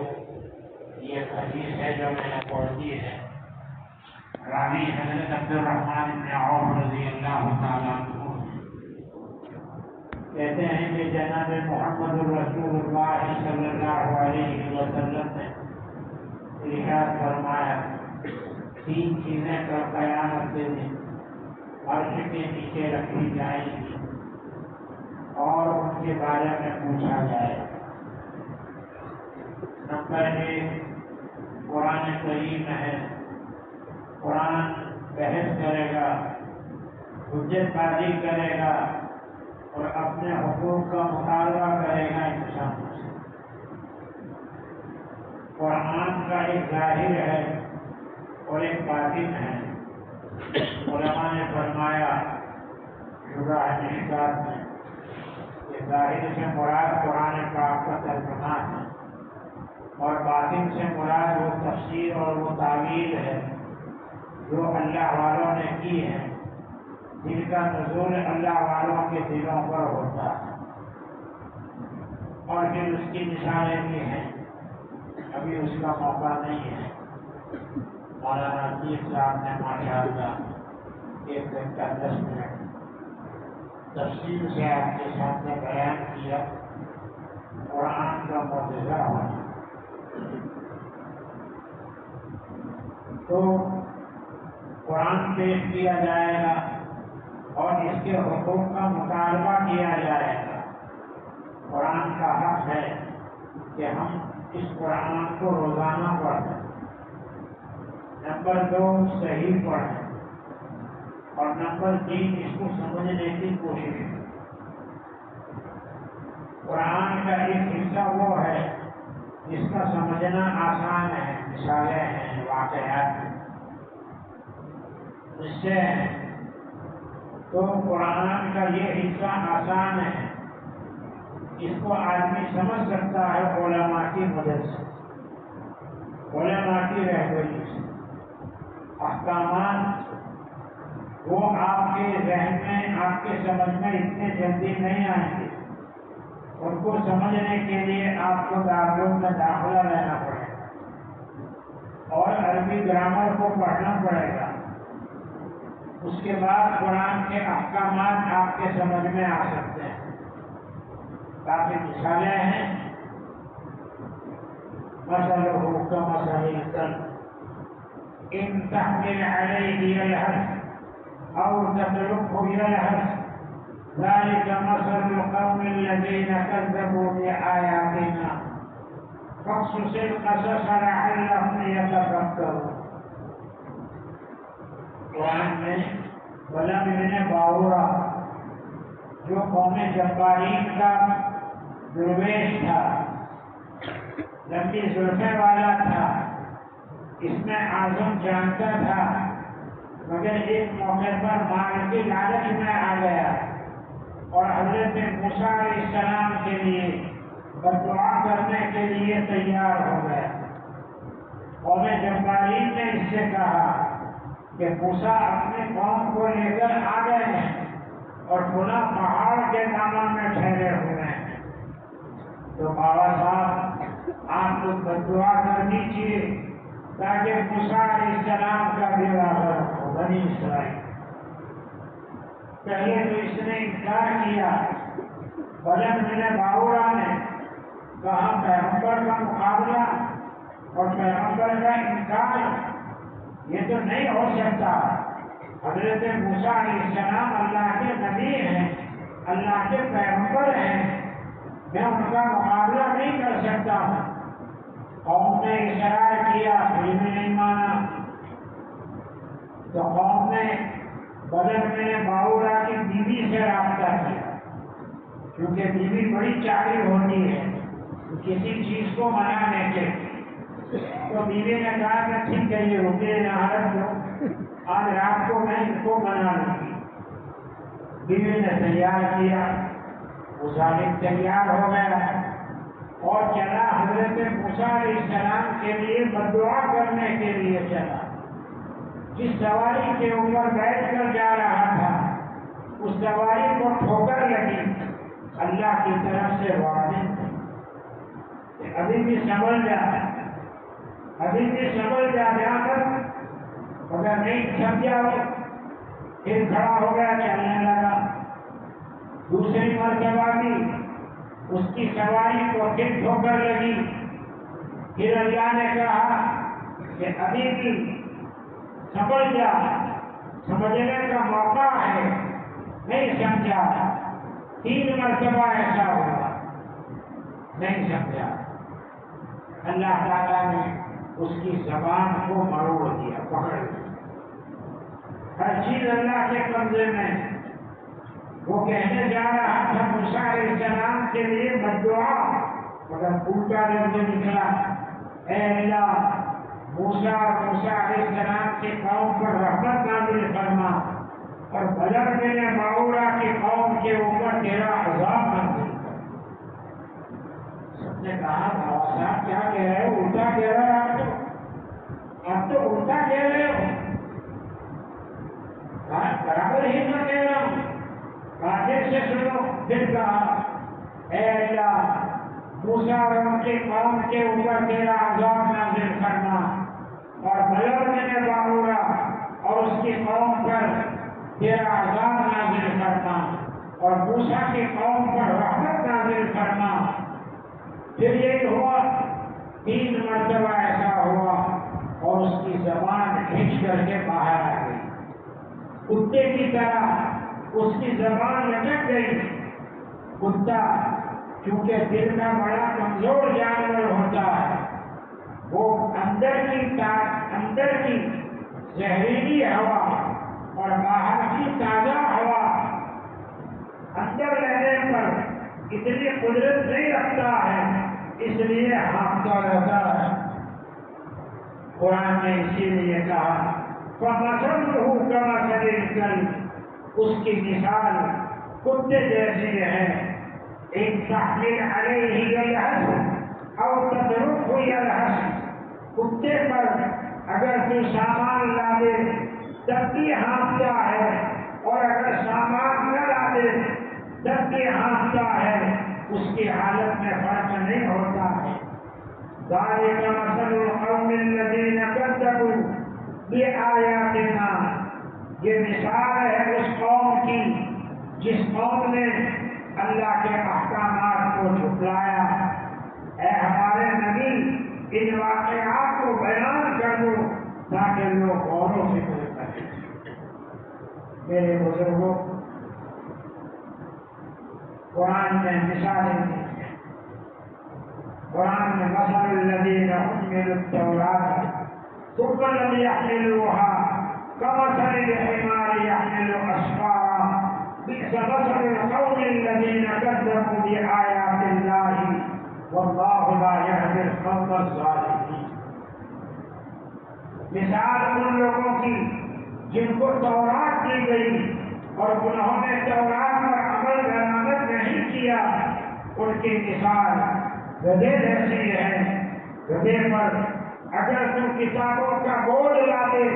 یہ حدیث ہے جو میں نے پڑھ دی ہے، راوی حضرت عبد الرحمن بن عوف رضی اللہ تعالیٰ عنہ کہتے ہیں کہ جناب محمد رسول اللہ صلی اللہ علیہ وسلم نے ارشاد فرمایا: تین چیزیں کل قیامت کے دن عرش کے نیچے رکھی جائیں گی اور ان کے بارے میں پوچھا جائے گا۔ نمبر 1 قرآن کریم ہے۔ قرآن بحث کرے گا، حجت بازی کرے گا اور اپنے حقوق کا مطالبہ کرے گا انسانوں سے۔ قرآن کا ایک ظاہر ہے اور ایک باطن ہے۔ علماء نے فرمایا شرح مشکات میں کہ ظاہر سے مراد قرآن پاک کا ترجمہ ہے، اور باطن سے مراد وہ تفسیر اور وہ تعویل ہے جو اللہ والوں نے کی ہے، جن کا نزول اللہ والوں کے دلوں پر ہوتا ہے، اور پھر اس کی مثالیں بھی ہیں۔ ابھی اس کا موقع نہیں ہے۔ مولانا عزیز صاحب نے ماشاءاللہ 1 گھنٹہ 10 منٹ تفصیل سے آپ کے سامنے بیان کیا قرآن کا معجزہ ہونا۔ تو قرآن پیش کیا جائے گا اور اس کے حقوق کا مطالبہ کیا جائے گا۔ قرآن کا حق ہے کہ ہم اس قرآن کو روزانہ پڑھیں۔ نمبر 2 صحیح پڑھیں، اور نمبر 3 اس کو سمجھنے کی کوشش ہے۔ قرآن کا ایک حصہ وہ ہے جس کا سمجھنا آسان ہے، مثالیں ہیں، واقعات ہیں، اس سے تو قرآن کا یہ حصہ آسان ہے، اس کو آدمی سمجھ سکتا ہے علماء کی مدد سے، علماء کی رہبری سے۔ احکامات وہ آپ کے ذہن میں، آپ کے سمجھ میں اتنے جلدی نہیں آئیں گے، ان کو سمجھنے کے لیے آپ کو دارالعلوم میں داخلہ لینا پڑے گا اور عربی گرامر کو پڑھنا پڑے گا، اس کے بعد قرآن کے احکامات آپ کے سمجھ میں آ سکتے ہیں۔ کافی مثالیں ہیں، مثلہ کمثل الکلب ان تحمل علیہ یلہث او تترکہ یلہث ذلك مثل القوم الذين كذبوا بآياتنا فاقصص القصص لعلهم يتفكرون۔ قرآن میں بلعم بن باورا جو قوم جبارین کا درویش تھا، لمبی زلفیں والا تھا، اس میں اعظم جانتا تھا، مگر ایک موقع پر مال کی لالچ میں آ گیا اور حضرت موسیٰ علیہ السلام کے لیے بددعا کرنے کے لیے تیار ہو گیا۔ قوم جبارین نے اس سے کہا کہ موسیٰ اپنے قوم کو لے کر آ گئے ہیں اور فلاں پہاڑ کے دامن میں ٹھہرے ہوئے ہیں، تو بابا صاحب آپ کو بددعا کر دیجیے تاکہ موسیٰ علیہ السلام کا بھی راغب ہو، بنی اسرائیل۔ پہلے تو اس نے انکار کیا، بلعم بن باورا نے کہا پیغمبر کا مقابلہ اور پیغمبر کا انکار یہ تو نہیں ہو سکتا، حضرت موسیٰ علیہ السلام اللہ کے نبی ہیں، اللہ کے پیغمبر ہیں، میں ان کا مقابلہ نہیں کر سکتا ہوں۔ قوم نے اصرار کیا، پھر بھی نہیں مانا، تو قوم نے بلعم بن باورا کی بیوی سے رابطہ کیا، کیونکہ بیوی بڑی چالی ہوتی ہے کسی چیز کو منانے کے، تو بیوی نے کہا کہ ٹھیک ہے، یہ رکے نہارت دو، آج رات کو میں ان کو منا لوں گی۔ بیوی نے تیار کیا، وہ ظالم تیار ہو گیا اور چلا حضرت موسیٰ علیہ السلام کے لیے بددعا کرنے کے لیے چلا۔ جس سواری کے اوپر بیٹھ کر جا رہا تھا اس سواری کو ٹھوکر لگی، اللہ کی طرف سے وارننگ تھی، ابھی بھی سنبھل جا، ابھی بھی سنبھل جا، جا کر اگر نہیں سمجھا ہو پھر کھڑا ہو گیا، چلنے لگا۔ دوسری مرتبہ بھی اس کی سواری کو پھر ٹھوکر لگی، پھر اللہ نے کہا کہ ابھی بھی سمجھ جا، سمجھنے کا موقع ہے، نہیں سمجھا۔ 3 مرتبہ ایسا ہوا، نہیں سمجھا، اللہ تعالیٰ نے اس کی زبان کو مروڑ دیا، پکڑ دیا۔ ہر چیز اللہ کے قبضے میں۔ وہ کہنے جا رہا تھا موسیٰ علیہ السلام کے لیے بددعا، مگر الٹا لفظ نکلا، اے اللہ موسیٰ علیہ السلام کے قوم پر رحمت نازل فرما اور بلعم بن باورا کی قوم کے اوپر تیرا عذاب نازل کر۔ سب نے کہا بابا صاحب کیا کہہ رہے ہو، الٹا کہہ رہے ہو، آپ تو الٹا کہہ رہے ہو۔ برابر ہی میں کہہ رہا ہوں، آگے سے سنو۔ پھر کہا اے اللہ موسیٰ اور ان کی قوم کے اوپر تیرا عذاب نازل کرنا اور بلعم بن باورا اور اس کی قوم پر تیرا عذاب نازل کرنا اور موسیٰ کی قوم پر رحمت نازل کرنا۔ پھر یہ ہوا، 3 مرتبہ ایسا ہوا اور اس کی زبان کھینچ کر کے باہر آ گئی، کتے کی طرح اس کی زبان لٹک گئی۔ کتا چونکہ دل کا بڑا کمزور جانور ہوتا ہے، وہ اندر کی زہریلی ہوا اور باہر کی تازہ ہوا اندر لینے پر اتنی قدرت نہیں رکھتا ہے، اس لیے ہانپتا رہتا ہے۔ قرآن نے اسی لیے کہا فَمَثَلُهُ كَمَثَلِ الْكَلْبِ، اس کی مثال کتے جیسی ہے۔ إِن تَحْمِلْ عَلَيْهِ يَلْهَثْ أَوْ تَتْرُكْهُ يَلْهَث، کتے پر اگر تو سامان لا دے تب بھی ہانپتا ہے، اور اگر سامان نہ لا دے تب بھی ہانپتا ہے، اس کی حالت میں فرق نہیں ہوتا ہے۔ ذَلِكَ مَثَلُ الْقَوْمِ الَّذِينَ كَذَّبُوا بِآيَاتِنَا، یہ مثال ہے اس قوم کی جس قوم نے اللہ کے احکامات کو جھٹلایا۔ اے ہمارے نبی، ان واقعات کو بیان کر دو تاکہ لوگ غور و فکر کریں۔ میرے بزرگوں، قرآن میں مثالیں دی ہیں۔ قرآن میں مثل الذین حملوا التوراۃ ثم لم يحملوها كمثل الحمار يحمل أسفارا بئس مثل القوم الذين كذبوا بآيات الله والله لا يهدي القوم الظالمين۔ مثال ان لوگوں کی جن کو تورات دی گئی اور انہوں نے تورات پر عمل درآمد نہیں کیا، ان کی مثال گدھے جیسی ہے۔ گدھے پر اگر تم کتابوں کا بوجھ لا دے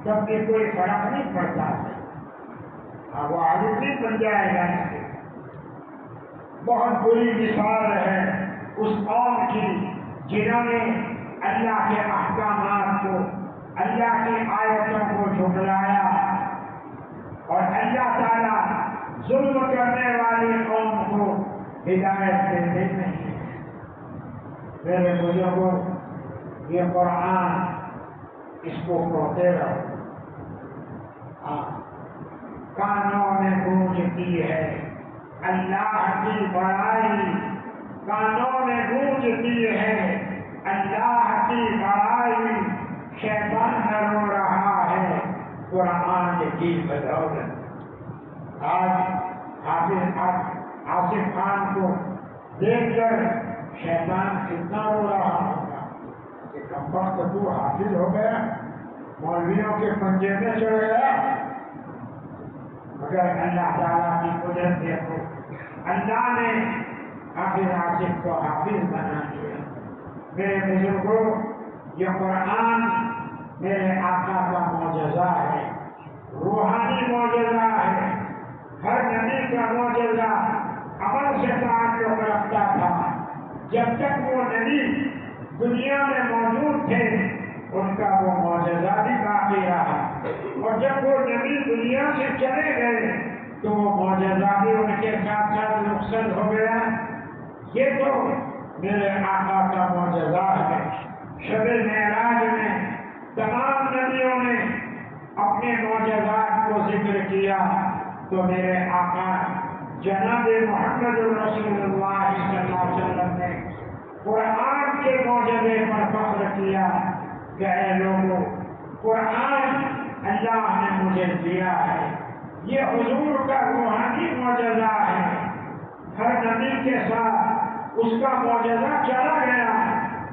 تب بھی کوئی فرق نہیں پڑتا ہے، وہ عادت نہیں بن جائے گا۔ اس سے بہت بری مثال ہے اس قوم کی جنہوں نے اللہ کے احکامات کو، اللہ کی آیتوں کو جھٹلایا، اور اللہ تعالیٰ ظلم کرنے والی قوم کو ہدایت دیتے نہیں۔ میرے بزرگوں، یہ قرآن اس کو پڑھتے رہو، کانوں میں گونجتی ہے اللہ کی بڑائی، کانوں میں گونجتی ہے اللہ کی بڑائی، شیطان رو رہا ہے قرآن کی بدولت۔ آج حافظ آصف خان کو دیکھ کر شیطان کتنا رو رہا ہوگا کہ کم وقت تو حافظ ہو گیا، مولویوں کے پنجے میں چڑھ گیا۔ مگر اللہ تعالیٰ کی قدرت دیکھو، اللہ نے حافظ آصف کو حافظ بنا دیا۔ میرے بزرگوں، یہ قرآن میرے آقا کا معجزہ ہے، روحانی معجزہ ہے۔ ہر نبی کا معجزہ عمل سے تعلق رکھتا تھا۔ جب تک وہ نبی دنیا میں موجود تھے ان کا وہ معجزہ بھی باقی رہا، اور جب وہ نبی دنیا سے چلے گئے تو وہ معجزہ بھی ان کے ساتھ ساتھ نقصان ہو گیا۔ یہ تو میرے آقا کا معجزہ ہے۔ شب معراج میں تمام نبیوں نے اپنے معجزات کو ذکر کیا، تو میرے آقا جناب محمد رسول اللہ صلی اللہ علیہ وسلم نے قرآن کے معجزے پر فخر کیا کہ اے لوگوں، قرآن اللہ نے مجھے دیا ہے، یہ حضور کا روحانی معجزہ ہے۔ ہر نبی کے ساتھ اس کا معجزہ چلا گیا،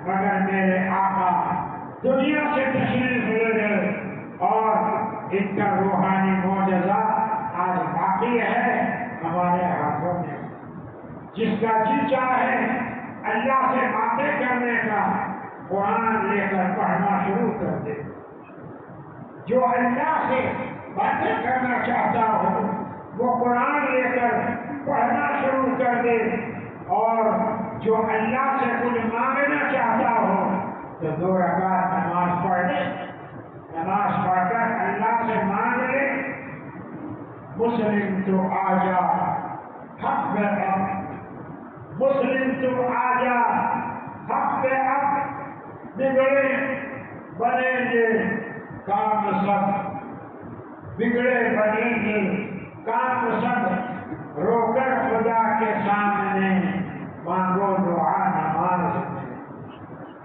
مگر میرے آقا دنیا سے تشریف لے گئے اور ان کا روحانی معجزہ آج باقی ہے ہمارے ہاتھوں میں۔ جس کا جی چاہے اللہ سے باتیں کرنے کا، قرآن لے کر پڑھنا شروع کر دے۔ جو اللہ سے باتیں کرنا چاہتا ہو وہ قرآن لے کر پڑھنا شروع کر دے، اور جو اللہ سے کچھ مانگنا چاہتا ہو تو 2 رکعت نماز پڑھ لے، نماز پڑھ کر اللہ سے مانگ لے۔ مسلم تو آجا حق میں اب، مسلم تو آجا حق میں اب، بگڑے بنیں گے کام سب، بگڑے بنیں گے کام سب، رو کر خدا کے سامنے مانگو دعا نماز میں۔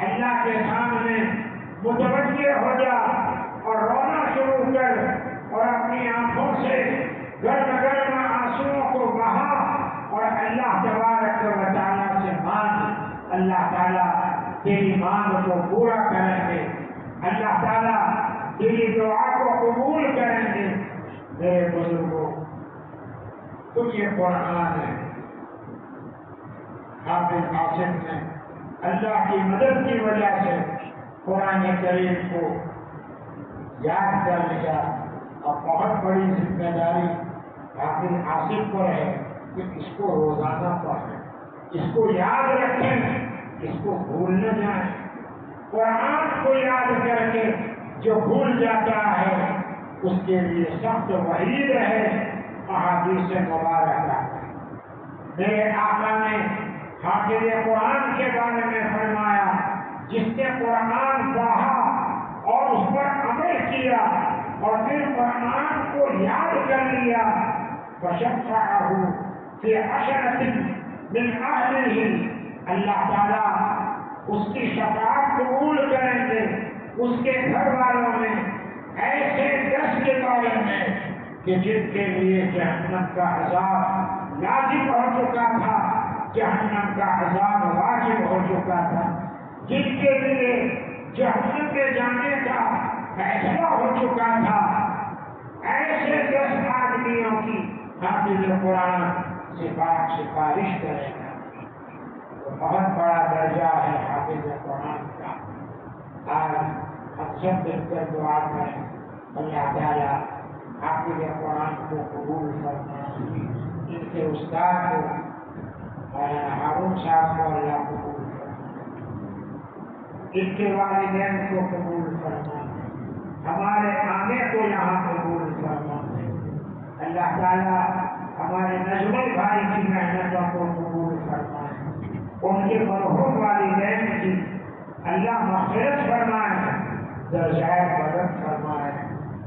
اللہ کے سامنے متوجہ ہو جا اور رونا شروع کر، اور اپنی اللہ تعالیٰ تیری مانگ کو پورا کریں گے، اللہ تعالیٰ تیری دعا کو قبول کریں گے۔ میرے بزرگوں، تو یہ قرآن ہے، حافظ آصف نے اللہ کی مدد کی وجہ سے قرآن کریم کو یاد کر لیا، اور بہت بڑی ذمہ داری حافظ آصف پر ہے کہ اس کو روزانہ پڑھیں، اس کو یاد رکھیں، اس کو بھول نہ جائیں۔ قرآن کو یاد کر کے جو بھول جاتا ہے اس کے لیے سخت وعید ہے، احادیث مبارکہ۔ میرے آقا نے حافظ قرآن کے بارے میں فرمایا، جس نے قرآن پڑھا اور اس پر عمل کیا اور پھر قرآن کو یاد کر لیا، فشفعہ فی عشرۃ من اہلہ، اللہ تعالیٰ اس کی شفاعت قبول کریں گے اس کے گھر والوں میں ایسے 10 کے بارے میں کہ جن کے لیے جہنم کا عذاب لازم ہو چکا تھا، جہنم کا عذاب واجب ہو چکا تھا، جن کے لیے جہنم میں جانے کا فیصلہ ہو چکا تھا، ایسے 10 آدمیوں کی حافظ قرآن سفارش کرے گا۔ تو بہت بڑا درجہ ہے حافظ قرآن کا۔ آج ہم سب مل کر دعا کریں، اللہ تعالیٰ حافظ قرآن کو قبول فرمائے، ان کے استاد کو ہارون صاحب کو اللہ قبول فرمائے، ان کے والدین کو قبول فرمائے، ہمارے آنے کو یہاں قبول فرمائے، اللہ تعالیٰ ہمارے نجمل بھائی کی محنتوں کو قبول فرمائے، ان کے مرحوم والدین کی اللہ مغفرت فرمائے، درجات بلند فرمائے،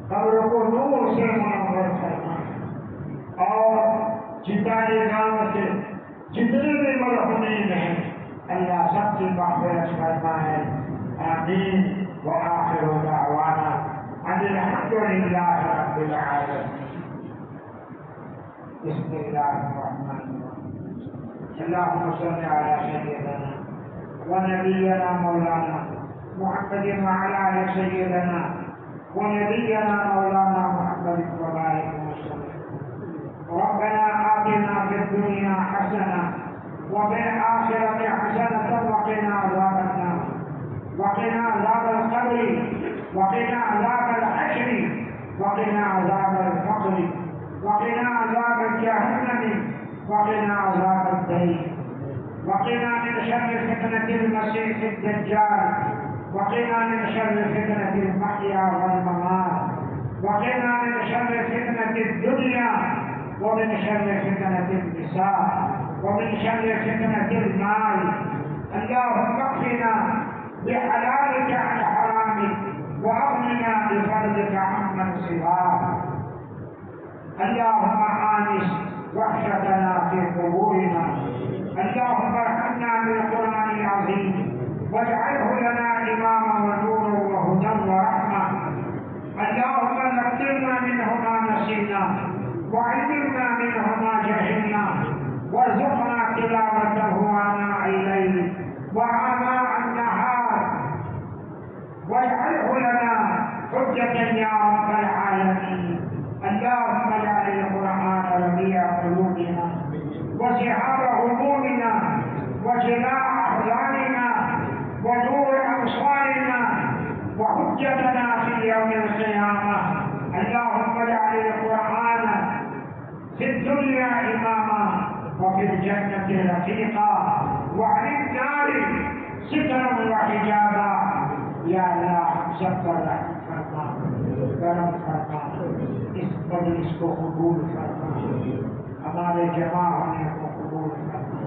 قبر کو نور سے منور فرمائے، اور جتنے گاؤں سے جتنے بھی مرحومین ہیں اللہ سب کی مغفرت فرمائے، آمین۔ وآخر دعوانا ان الحمد للہ رب العالمین۔ بسم اللہ الرحمن الرحیم، اللہم صل علی سیدنا ونبینا مولانا محمد وعلی آل سیدنا ونبینا مولانا محمد وبارک وسلم۔ ربنا آتنا فی الدنیا حسنہ وفی الآخرۃ حسنۃ وقنا عذاب النار وقنا عذاب القبر وقنا عذاب الحشر وقنا عذاب الفقر وقنا عذاب جہنم وقنا عذاب الدین وقنا من شر فتنة المسيح الدجال وقنا من شر فتنة المحيا والممات وقنا من شر فتنة الدنيا ومن شر فتنة النساء ومن شر فتنة المال۔ اللهم اكفنا بحلالك عن حرامك واغننا بفضلك عمن سواك۔ اللهم آنس وحشتنا في قبورنا، اللهم ارحمنا بالقرآن العظيم واجعله لنا إماما ونورا وهدى ورحمة، اللهم ذكرنا منه ما نسينا وعلمنا منه ما جهلنا وارزقنا تلاوته آناء الليل وآناء النهار واجعله لنا حجة يا رب العالمين۔ اللهم اجعل القرآن ربيع قلوبنا وذهاب همومنا وجلاء أحزاننا ونور أبصارنا وحجتنا في يوم القيامة۔ اللهم اجعل القرآن في الدنيا إماما وفي الجنة رفيقا وعن النار سترا وحجابا۔ یا اللہ ہم سب پر رحم فرما، کرم فرما، اس مجلس کو قبول فرما، ہمارے جمع ہونے کو قبول فرما،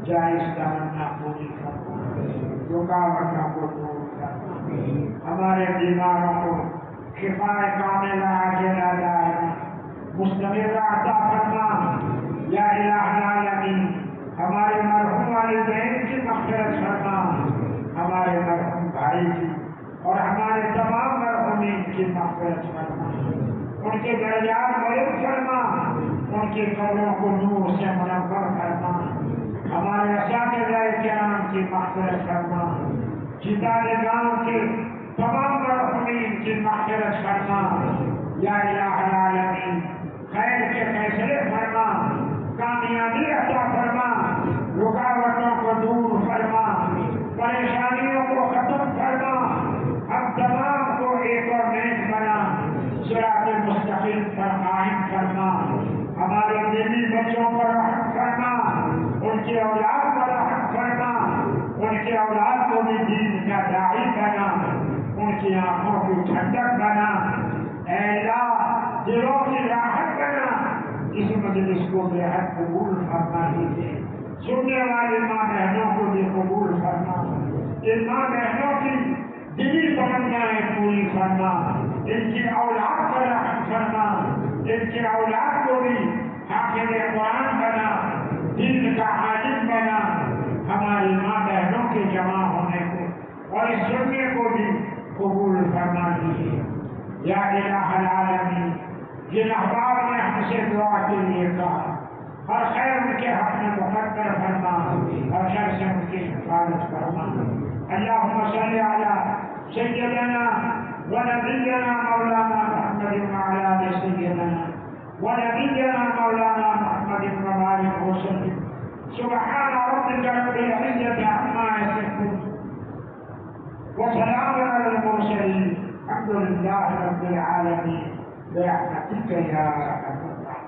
جائز تمنا پوری فرما، رکاوٹوں کو دور فرما، ہمارے بیماروں کو شفا کاملہ عاجلہ دائمہ مستمرہ عطا فرما۔ یا الہ العالمین، ہمارے مرحوم والدین کی مغفرت فرما، ہمارے مرحوم بھائی کی اور ہمارے تمام مرحومین کی مغفرت فرما، ان کے درجات بلند فرما، ان کی قبروں کو نور سے منور فرما، ہمارے اساتذہ کرام کی مغفرت فرما، جتانے گاؤں کے تمام مرحومین کی مغفرت فرما، یا الہ العالمین خیر کے فیصلے فرما، کامیابی عطا فرما، رکاوٹوں کو دور فرما، پریشانیوں کو ختم فرما، ہم تمام کو ایک اور نیک بنا، صراط مستقیم پر قائم فرما، ہمارے بیوی بچوں پر رحم فرما، ان کی اولاد پر رحم فرما، ان کی اولاد کو بھی دین کا داعی بنا، ان کی آنکھوں کی ٹھنڈک بنا، اے اللہ دلوں کی راحت بنا، اس مجلس کو بے حد قبول فرما لیجیے، سننے والی ماں بہنوں کو بھی قبول فرما، ان ماں بہنوں کی دلی تمنائیں پوری فرما، ان کی اولاد پر رحم فرما، ان کی اولاد کو بھی حافظ قرآن بنا، دین کا عالم بنا، ہماری ماں بہنوں کے جمع ہونے کو اور اس سننے کو بھی قبول فرما دیجیے، یا الہ العالمین جن احباب نے ہم سے دعا کے لیے کہا، ہر خیر ان کے حق میں مقدر فرما، اور شر سے ان کی حفاظت فرما، اللہم صلی علی سیدنا ونبینا مولانا محمد وعلی آل سیدنا ونبینا مولانا محمد وبارک وسلم، سبحان ربک رب العزة عما یصفون وسلام علی المرسلین الحمد للہ رب العالمین برحمتک یا ارحم الراحمین۔